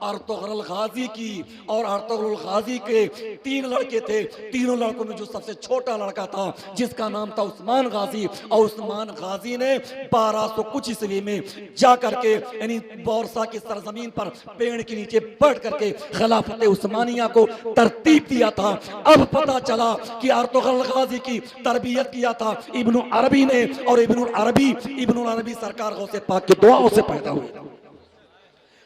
अर्तुगरुल गाजी की, और अर्तुगरुल गाजी के 3 लड़के थे। तीनों लड़कों में जो सबसे छोटा लड़का था जिसका नाम था उस्मान गाजी, और उस्मान गाजी ने 1200 कुछ ईस्वी में जा करके यानी बोरसा की सरजमीन पर पेड़ के नीचे बैठ करके खिलाफत उस्मानिया को तरतीब दिया था। अब पता चला कि अर्तुगरुल गाजी की तरबियत किया था इब्नुल अरबी ने, और इब्नुल अरबी सरकार गौसे पाक की दुआओं से पैदा हुए।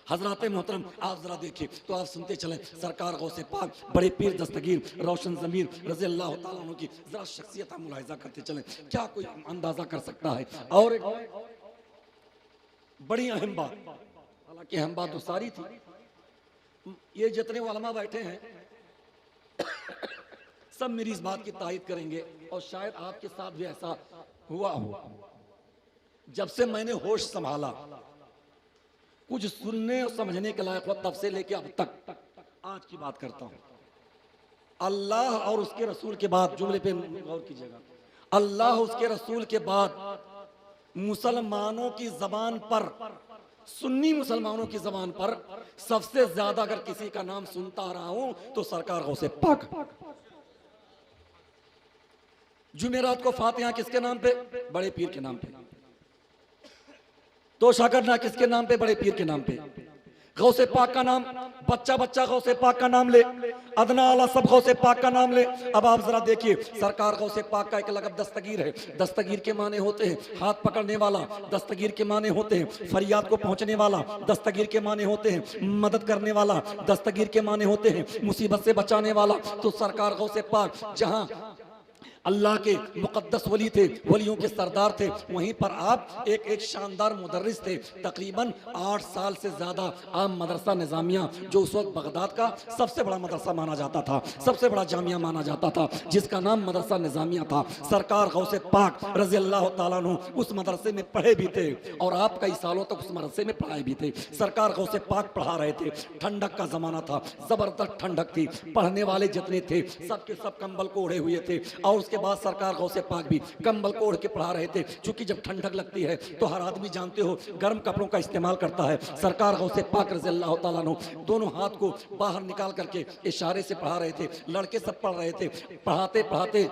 हजरत मोहतरम आप जरा देखिए तो आप सुनते चले, सरकार गौसे पाक, बड़े पीर दस्तगीर रोशन ज़मीर रज़ी अल्लाह तआला अन्हु की जरा शख्सियत हम मुलाहिजा करते चले, क्या कोई अंदाजा कर सकता है। और एक बड़ी अहम बात, हालांकि अहम बात तो सारी थी, ये जितने उलमा बैठे हैं सब मेरी इस बात की तायद करेंगे, और शायद आपके साथ भी ऐसा हुआ हो। जब से मैंने होश संभाला, कुछ सुनने और समझने के लायक हुआ, तब से लेके अब तक आज की बात करता हूं। अल्लाह और उसके रसूल के बाद, जुमले पे गौर कीजिएगा, अल्लाह उसके रसूल के बाद मुसलमानों की जबान पर, सुन्नी मुसलमानों की जबान पर सबसे ज्यादा अगर किसी का नाम सुनता आ रहा हूं तो सरकार गौसे पाक। जुमेरात को फातिहा किसके नाम पे? बड़े पीर के नाम पे। तो करना किसके नाम पे? बड़े पीर के नाम पे। गौसे पाक का नाम, बच्चा बच्चा गौसे पाक का नाम ले, अदना आला सब गौसे पाक का नाम ले। अब आप जरा देखिए, सरकार गौसे पाक का एक लक़ब दस्तगीर है। दस्तगीर के माने होते हैं हाथ पकड़ने वाला, दस्तगीर के माने होते हैं फरियाद को पहुंचने वाला, दस्तगीर के माने होते हैं मदद करने वाला, दस्तगीर के माने होते हैं मुसीबत से बचाने वाला। तो सरकार गौसे पाक जहां अल्लाह के मुकद्दस वली थे, वलियों के सरदार थे, वहीं पर आप एक शानदार मुदर्रिस थे। तकरीबन 8 साल से ज़्यादा आप मदरसा निज़ामिया, जो उस वक्त बगदाद का सबसे बड़ा मदरसा माना जाता था, सबसे बड़ा जामिया माना जाता था, जिसका नाम मदरसा निज़ामिया था, सरकार गौसे पाक रज़ी अल्लाह तआला अन्हु उस मदरसे में पढ़े भी थे, और आप कई सालों तक उस मदरसे में पढ़ाए भी थे। सरकार गौसे पाक पढ़ा रहे थे, ठंडक का ज़माना था, ज़बरदस्त ठंडक थी, पढ़ने वाले जितने थे सब के सब कंबल को ओढ़े हुए थे, और उसके बाद सरकार गौसे पाक भी कंबल को ओढ़ के पढ़ा रहे थे। क्योंकि जब ठंडक लगती है तो हर आदमी जानते हो गर्म कपड़ों का इस्तेमाल करता है। सरकार गौसे पाक रज़ी अल्लाह तआला अन्हु दोनों हाथ को बाहर निकाल करके इशारे से पढ़ा रहे थे। लड़के सब पढ़ रहे थे। पढ़ाते पढ़ाते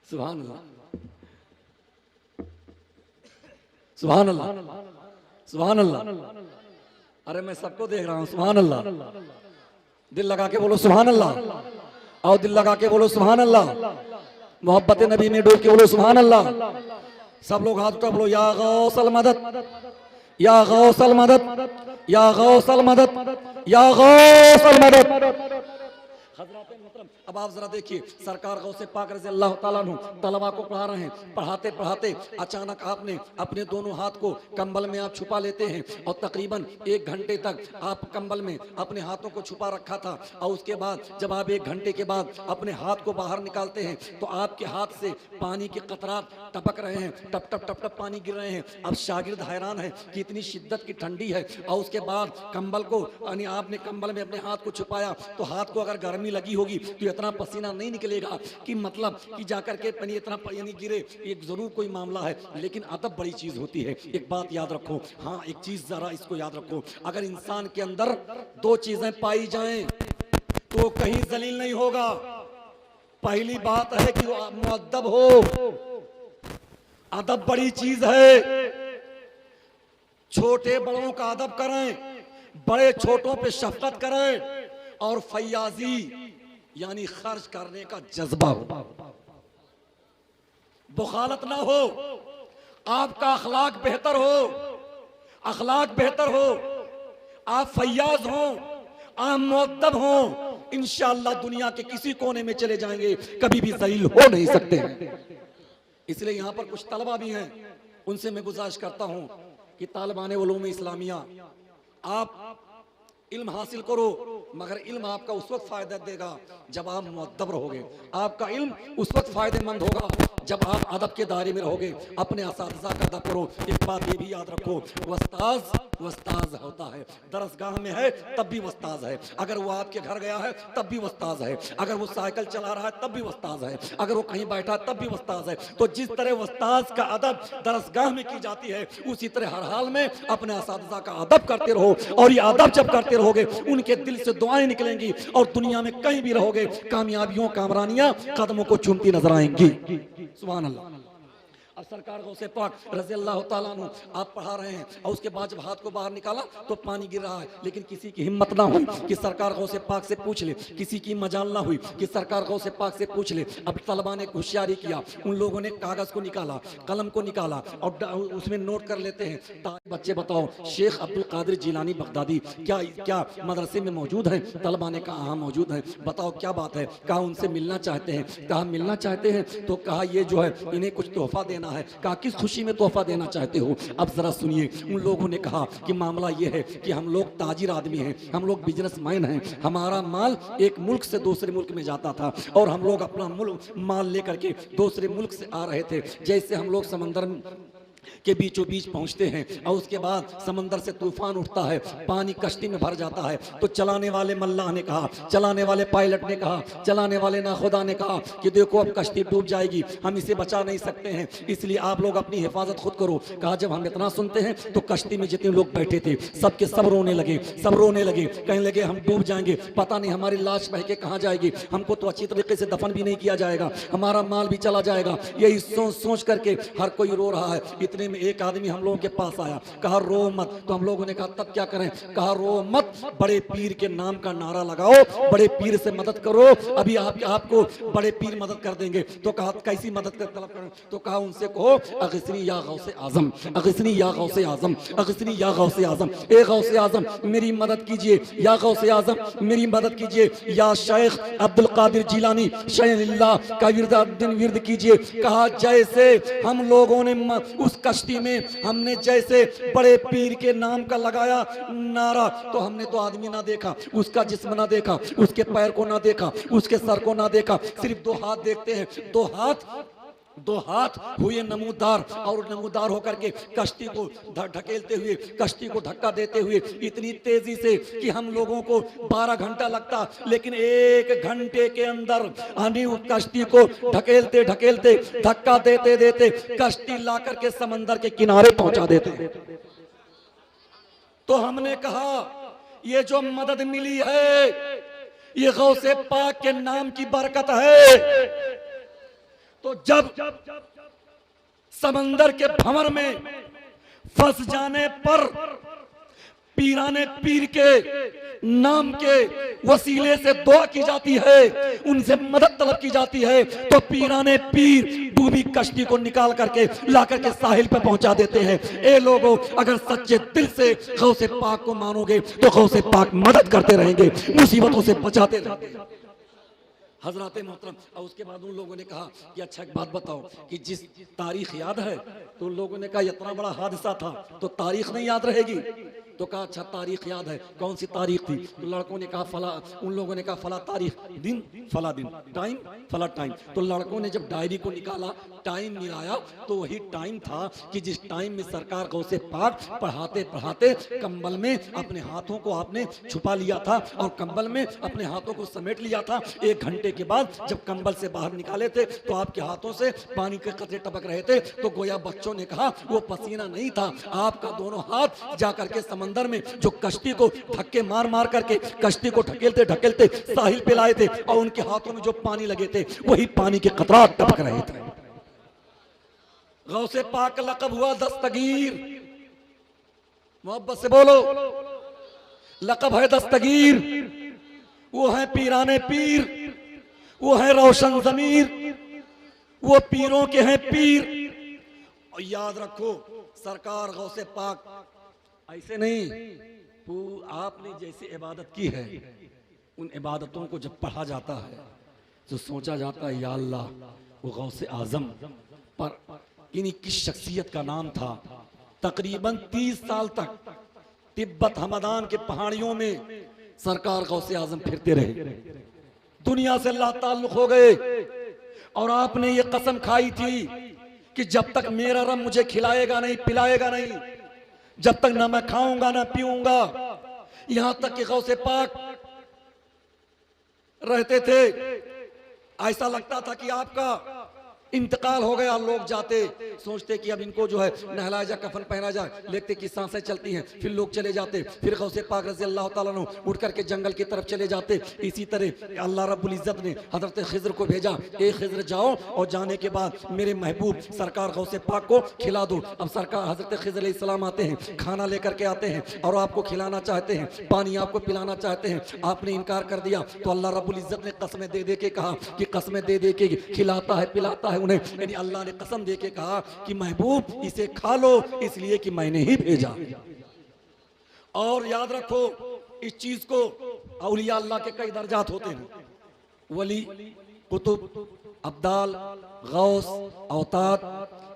सुभान अल्लाह, सुभान अल्लाह, सुभान अल्लाह। अरे मैं सबको देख रहा हूं, सुभान अल्लाह। दिल लगा के बोलो सुभान अल्लाह, और दिल लगा के बोलो सुभान अल्लाह। मोहब्बत नबी में डूब के बोलो सुभान अल्लाह। सब लोग हाथ उठा बोलो या गौसल मदद, या गौसल मदद, या गौसल मदद, या गौसल मदद। हज़रात मोहतरम अब आप जरा देखिए, सरकार गौसे पाक रज़ी अल्लाह तआला अन्हु तलबा को पढ़ा रहे हैं। पढ़ाते पढ़ाते अचानक आपने अपने दोनों हाथ को कंबल में आप छुपा लेते हैं, और तकरीबन 1 घंटे तक आप कंबल में अपने हाथों को छुपा रखा था। और उसके बाद जब आप 1 घंटे के बाद अपने हाथ को बाहर निकालते हैं तो आपके हाथ से पानी के कतरात टपक रहे हैं, टप टप टप टप पानी गिर रहे हैं। अब शागिर्द हैरान है कि इतनी शिद्दत की ठंडी है, और उसके बाद कंबल को यानी आपने कंबल में अपने हाथ को छुपाया, तो हाथ को अगर गर्मी लगी होगी तो इतना पसीना नहीं निकलेगा कि मतलब कि जाकर के पानी इतना यानी गिरे, एक जरूर कोई मामला है। लेकिन अदब बड़ी चीज होती है। एक बात याद रखो, हाँ एक चीज जरा इसको याद रखो, अगर इंसान के अंदर 2 चीजें पाई जाएं तो कहीं जलील नहीं होगा। पहली बात है कि वो मुअद्दब हो। अदब बड़ी चीज है। छोटे बड़ों का अदब करें, बड़े छोटों पे शफकत करें, और फैयाजी यानी खर्च करने का जज्बा हो, बुखालत ना हो, आपका अखलाक बेहतर हो, अखलाक बेहतर हो, आप फैयाज हो, आप मुअद्दब हो, इंशाअल्लाह दुनिया के किसी कोने में चले जाएंगे, कभी भी जलील हो नहीं सकते। इसलिए यहाँ पर कुछ तलबा भी हैं, उनसे मैं गुजारिश करता हूँ कि तालिबान उलूम इस्लामिया, आप इल्म हासिल करो, मगर इल्म आपका उस वक्त फायदा देगा जब आप मुअद्दब रहोगे। आपका इल्म उस वक्त फायदेमंद होगा जब आप अदब के दायरे में रहोगे। अपने असातिज़ा का अदब करो। एक बात ये भी याद रखो, वस्ताज होता है, दरसगाह में है तब भी वस्ताज है, अगर वो आपके घर गया है तब भी वस्ताज है, अगर वो साइकिल चला रहा है तब भी वस्ताज है, अगर वो कहीं बैठा है तब भी वस्ताज है। तो जिस तरह वस्ताज का अदब दरसगाह में की जाती है, उसी तरह हर हाल में अपने असातिज़ा का अदब करते रहो। और ये अदब जब करते रहोगे, उनके दिल से दुआएं निकलेंगी, और दुनिया में कहीं भी रहोगे, कामयाबियों कामरानियां कदमों को चूमती नजर आएंगी। सुभान अल्लाह। अब सरकार गौसे पाक रज़ी अल्लाह ताला अन्हु आप पढ़ा रहे हैं, और उसके बाद जब हाथ को बाहर निकाला तो पानी गिर रहा है, लेकिन किसी की हिम्मत ना हुई कि सरकार गौसे पाक से पूछ ले, किसी की मजाल ना हुई कि सरकार गौसे पाक से पूछ ले। अब तलबा ने होशियारी किया, उन लोगों ने कागज को निकाला, कलम को निकाला, और उसमें नोट कर लेते हैं। बच्चे बताओ, शेख अब्दुल कादिर जिलानी बगदादी क्या मदरसे में मौजूद है? तलबा ने कहा हाँ मौजूद है। बताओ क्या बात है? कहा उनसे मिलना चाहते हैं। कहा मिलना चाहते हैं, तो कहा ये जो है इन्हें कुछ तोहफा देना है। कहा किस खुशी में तोहफा देना चाहते हो? अब जरा सुनिए। उन लोगों ने कहा कि मामला ये है कि हम लोग ताजिर आदमी हैं, हम लोग बिजनेसमैन हैं, हमारा माल एक मुल्क से दूसरे मुल्क में जाता था, और हम लोग अपना मुल्क माल लेकर के दूसरे मुल्क से आ रहे थे। जैसे हम लोग समंदर के बीचों बीच पहुंचते हैं, और उसके बाद समंदर से तूफान उठता है, पानी कश्ती में भर जाता है, तो चलाने वाले मल्लाह ने कहा, चलाने वाले पायलट ने कहा, चलाने वाले नाखुदा ने कहा कि देखो अब कश्ती डूब जाएगी, हम इसे बचा नहीं सकते हैं, इसलिए आप लोग अपनी हिफाजत खुद करो। कहा जब हम इतना सुनते हैं तो कश्ती में जितने लोग बैठे थे सबके सब रोने लगे, सब रोने लगे, कहने लगे हम डूब जाएंगे, पता नहीं हमारी लाश बह के कहाँ जाएगी, हमको तो अच्छी तरीके से दफन भी नहीं किया जाएगा, हमारा माल भी चला जाएगा। यही सोच सोच करके हर कोई रो रहा है। इतने में एक आदमी हम लोगों के पास आया, कहा रो मत। तो हम लोगों ने कहा तब क्या करें? कहा रो मत, बड़े पीर के नाम का नारा लगाओ, बड़े पीर से मदद करो, अभी आपको बड़े पीर मदद कर देंगे। तो कहा कैसी मदद कर तलब करें? तो कहा उनसे कहो अगस्नी या गौसे आजम, अगस्नी या गौसे आजम, अगस्नी या गौसे आजम, ए गौसे आजम मेरी मदद कीजिए, या गौसे आजम मेरी मदद कीजिए, या शेख अब्दुल कादिर जिलानी शैनिल्लाह का विर्द कीजिए। कहा जैसे हम लोगों ने उस कश्ती में हमने जैसे बड़े पीर के नाम का लगाया नारा, तो हमने तो आदमी ना देखा, उसका जिस्म ना देखा, उसके पैर को ना देखा, उसके सर को ना देखा, सिर्फ दो हाथ देखते हैं। दो हाथ हुए नमूदार, और नमूदार होकर के कश्ती को ढकेलते हुए, कश्ती को धक्का देते हुए इतनी तेजी से कि हम लोगों को 12 घंटा लगता, लेकिन 1 घंटे के अंदर हम कश्ती को ढकेलते ढकेलते, धक्का देते देते कश्ती ला करके समंदर के किनारे पहुंचा देते। तो हमने कहा ये जो मदद मिली है ये गौसे पाक के नाम की बरकत है। तो जब समंदर के भंवर में फंस जाने पर पीराने पीर के नाम के वसीले से दुआ की जाती है, उनसे मदद तलब की जाती है, तो पीराने पीर डूबी कश्ती को निकाल करके ला करके साहिल पे पहुंचा देते हैं। ए लोगों, अगर सच्चे दिल से गौसे पाक को मानोगे तो गौसे पाक मदद करते रहेंगे, मुसीबतों से बचाते रहेंगे। हजरत मोहतरम, और उसके बाद उन लोगों ने कहा कि अच्छा एक बात बताओ कि जिस तारीख याद है? तो उन लोगों ने कहा इतना बड़ा हादसा था तो तारीख नहीं याद रहेगी। तो कहा अच्छा तारीख याद है, कौन सी तारीख थी? तो लड़कों ने कहा फला, उन लोगों ने कहा फला तारीख, दिन फला दिन, टाइम फला टाइम। तो लड़कों ने जब डायरी को निकाला, टाइम मिलाया, तो वही टाइम था कि जिस टाइम में सरकार गौसे पाक पढ़ाते पढ़ाते कंबल में अपने हाथों को आपने छुपा लिया था और कंबल में अपने हाथों को समेट लिया था। 1 घंटे के बाद जब कंबल से बाहर निकाले थे तो आपके हाथों से पानी के कतरे टपक रहे थे। तो गोया बच्चों ने कहा वो पसीना नहीं था, आपका दोनों हाथ जाकर के समंदर समंदर में जो कश्ती को धक्के मार मार करके कश्ती को ढकेलते ढकेलते साहिल पे लाए थे और उनके हाथों में जो पानी लगे थे वही पानी के कतरात टपक रहे थे। गौसे पाक का लक़ब हुआ दस्तगीर। मोहब्बत से बोलो, लक़ब है दस्तगीर। वो है पीराने पीर, वो है रोशन जमीर, वो पीरों के हैं पीर। और याद रखो सरकार गौसे पाक ऐसे नहीं, आपने जैसी इबादत की है उन इबादतों को जब पढ़ा जाता है तो सोचा जाता है या अल्लाह वो गौसे आजम पर इन्हीं किस शख्सियत का नाम था। तकरीबन 30 साल तक तिब्बत हमदान के पहाड़ियों में सरकार गौसे आजम फिरते रहे, दुनिया से अल्लाह ताल्लुक हो गए। और आपने ये कसम खाई थी कि जब तक मेरा रब मुझे खिलाएगा नहीं पिलाएगा नहीं, जब तक ना मैं खाऊंगा ना पीऊंगा। यहां तक कि गौसे पाक रहते थे, ऐसा लगता था कि आपका इंतकाल हो गया। लोग जाते सोचते कि अब इनको जो है नहलाया जाए, कफन पहना जाए, देखते कि सांसें चलती हैं, फिर लोग चले जाते। फिर गौसे पाक रज़ी अल्लाह ताला अन्हु उठ करके जंगल की तरफ चले जाते। इसी तरह अल्लाह रब्बुल इज़्ज़त ने हज़रत खिज़र को भेजा, ए खिज़र जाओ और जाने के बाद मेरे महबूब सरकार गौसे पाक को खिला दो। अब सरकार हज़रत खिज़र अलैहिस्सलाम आते हैं, खाना लेकर के आते हैं और आपको खिलाना चाहते हैं, पानी आपको पिलाना चाहते हैं। आपने इनकार कर दिया तो अल्लाह रब्बुल इज़्ज़त ने कसमें दे दे के कहा कि कसमें दे दे के खिलाता है पिलाता है उन्हें। यानी अल्लाह ने कसम दे के कहा कि महबूब इसे खा लो इसलिए कि मैंने ही भेजा। और याद रखो इस चीज को, औलिया अल्लाह के कई दर्जात होते हैं, वली, कुतुब, अब्दाल, गौस, औताद,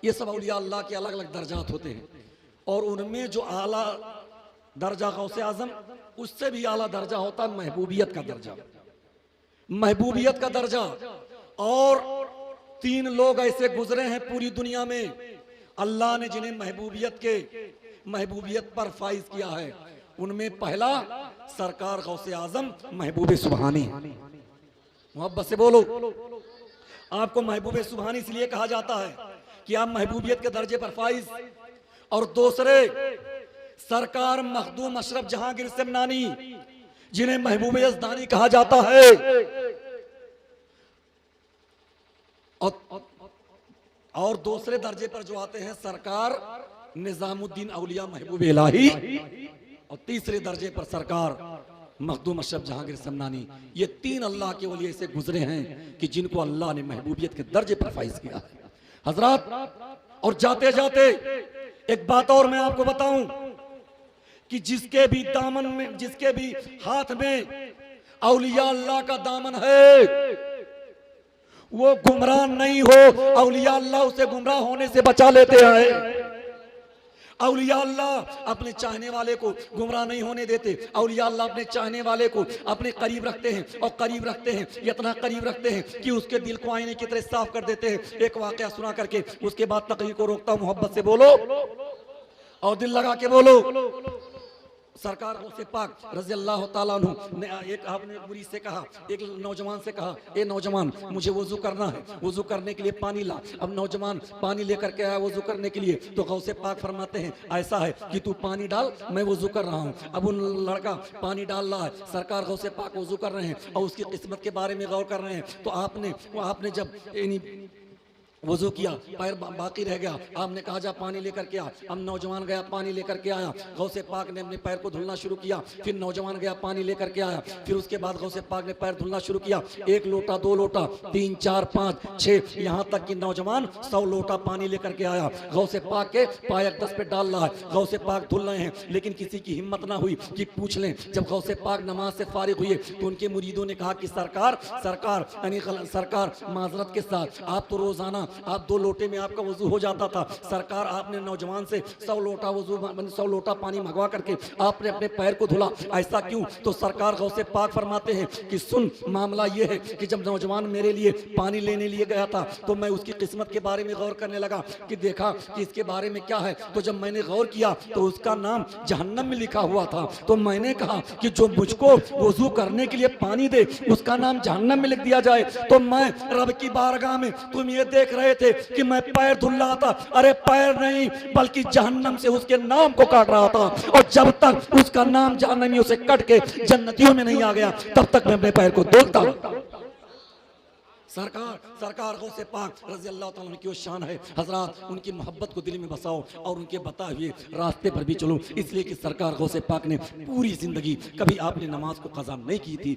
ये सब औलिया अल्लाह के अलग अलग दर्जात होते हैं। और उनमें जो आला दर्जा गौसे आजम, उससे भी आला दर्जा होता है महबूबियत का दर्जा, महबूबियत का दर्जा। और 3 लोग ऐसे गुजरे हैं पूरी दुनिया में अल्लाह ने जिन्हें महबूबियत पर फाइज किया है। उनमें पहला सरकार गौसे आजम महबूब सुबहानी। मोहब्बत से बोलो, आपको महबूब सुबहानी इसलिए कहा जाता है कि आप महबूबियत के दर्जे पर फाइज। और दूसरे सरकार मखदूम अशरफ जहांगीर समनानी जिन्हें महबूब यज़दानी कहा जाता है। और दूसरे दर्जे पर जो आते हैं सरकार निजामुद्दीन औलिया महबूब इलाही। और तीसरे दर्जे पर सरकार मखदूम अशरफ जहांगीर समनानी। ये 3 अल्लाह के वली ऐसे गुजरे हैं कि जिनको अल्लाह ने महबूबियत के दर्जे पर फाइज किया है हजरात। और जाते जाते एक बात और मैं आपको बताऊं कि जिसके भी दामन में, जिसके भी हाथ में औलिया अल्लाह का दामन है वो गुमराह नहीं हो। औलिया अल्लाह उसे गुमराह होने से बचा लेते हैं। औलिया अल्लाह अपने चाहने वाले को गुमराह नहीं होने देते। औलिया अल्लाह अपने चाहने वाले को अपने करीब रखते हैं और करीब रखते हैं, इतना करीब रखते हैं कि उसके दिल को आईने की तरह साफ कर देते हैं। एक वाकया सुना करके उसके बाद तकरीर को रोकता हूं। मोहब्बत से बोलो और दिल लगा के बोलो। सरकार गौसे पाक रज़ी अल्लाह ताला अन्हु ने एक आपने मुरीद से कहा, एक नौजवान से कहा, ए नौजवान मुझे वजू करना है, वजू करने के लिए पानी ला। अब नौजवान पानी लेकर के आया वजू करने के लिए, तो गौसे पाक फरमाते हैं ऐसा है कि तू पानी डाल, मैं वजू कर रहा हूँ। अब उन लड़का पानी डाल रहा है, सरकार गौसे पाक वजू कर रहे हैं और उसकी किस्मत के बारे में गौर कर रहे हैं। तो आपने जब वजू किया, पैर बाकी रह गया, आपने कहा जा पानी लेकर के आ। अब नौजवान गया पानी लेकर के आया, गौसे पाक ने अपने पैर को धुलना शुरू किया। फिर नौजवान गया पानी लेकर के आया, फिर उसके बाद गौसे पाक ने पैर धुलना शुरू किया। 1 लोटा 2 लोटा 3 4 5 6 यहाँ तक कि नौजवान 100 लोटा पानी लेकर के आया। गौसे पाक के पायक 10 पे डाल रहा है, गौसे पाक धुल रहे हैं, लेकिन किसी की हिम्मत ना हुई कि पूछ लें। जब गौसे पाक नमाज से फारिग हुए तो उनके मुरीदों ने कहा कि सरकार माजरत के साथ आप तो रोजाना आप 2 लोटे में आपका वजू हो जाता था। सरकार आपने नौजवान से 100 लोटा पानी मंगवा करके आपने अपने पैर को धुला, ऐसा क्यों? तो सरकार गौसे पाक फरमाते हैं कि सुन, मामला ये है कि जब नौजवान मेरे लिए पानी लेने लिए गया था तो मैं उसकी किस्मत के बारे में गौर करने लगा कि देखा कि इसके बारे में क्या है। तो जब मैंने गौर किया तो उसका नाम जहन्नम में लिखा हुआ था। तो मैंने कहा कि जो मुझको वजू करने के लिए पानी दे उसका नाम जहन्नम में लिख दिया जाए। तो मैं रब की बारगाह में, तुम ये देख रहे थे कि मैं पैर धुल रहा था, अरे पैर नहीं बल्कि जहन्नम से उसके नाम को काट रहा था, और जब तक उसका नाम जहन्नमियों से कट के जन्नतियों में नहीं आ गया तब तक मैं अपने पैर को धोता हूं। सरकार गौसे पाक रज़ी अल्लाह ताला अन्हु की शान है। हजरात, उनकी मोहब्बत को दिल में बसाओ और उनके बताए हुए रास्ते पर भी चलो, इसलिए कि सरकार गौसे पाक ने पूरी जिंदगी कभी आपने नमाज को कज़ा नहीं की थी।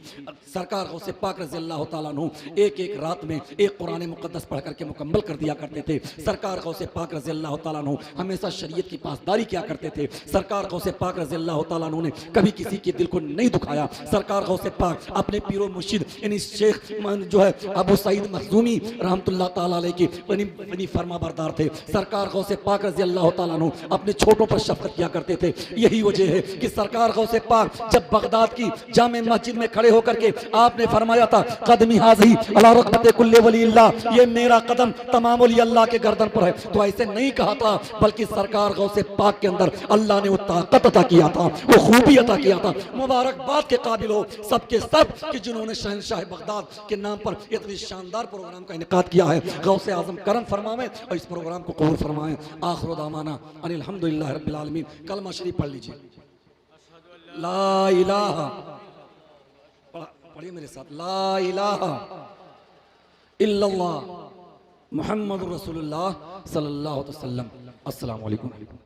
सरकार गौसे पाक रज़ी अल्लाह ताला अन्हु एक एक रात में एक कुरान मुक़द्दस पढ़ करके मुकम्मल कर दिया करते थे। सरकार गौसे पाक रज़ी अल्लाह ताला अन्हु हमेशा शरीयत की पासदारी किया करते थे। सरकार गौसे पाक रज़ी अल्लाह ताला अन्हु ने कभी किसी के दिल को नहीं दुखाया। सरकार गौसे पाक अपने पीरो मुर्शिद यानी शेख जो है अबू सईद मखजूमी रहमतुल्लाह ताला अलैह की बनी फरमा बरदार थे। सरकार गौसे पाक रज़ी अल्लाह ताला अन्हु अपने छोटों पर शफकत किया करते थे। यही वजह है कि सरकार गौसे पाक जब बगदाद की जामे मस्जिद में खड़े होकर के आपने फरमाया था, कदमी हाज़ी अला रग़बत कुल्ले वली अल्लाह, ये मेरा कदम तमाम वली अल्लाह के गर्दन पर है। तो ऐसे नहीं कहा था, बल्कि सरकार गौसे पाक के अंदर अल्लाह ने वो ताकत अता किया था, वो खूबी अता किया था। मुबारकबाद के काबिल हो सबके सब कि जिन्होंने शहंशाह बगदाद के नाम पर इतनी शानदार प्रोग्राम का इनेकाद किया है। गौसे आजम करम फरमावे और इस प्रोग्राम को कबूल फरमाएं। आखिर दामाना अनिल हम्दुलिल्लाह रब्बिल आलमीन। कलमा शरीफ पढ़ लीजिए। ला इलाहा, पढ़िए मेरे साथ, ला इलाहा इल्लल्लाह मुहम्मदुर रसूलुल्लाह सल्लल्लाहु अलैहि वसल्लम। अस्सलामु अलैकुम।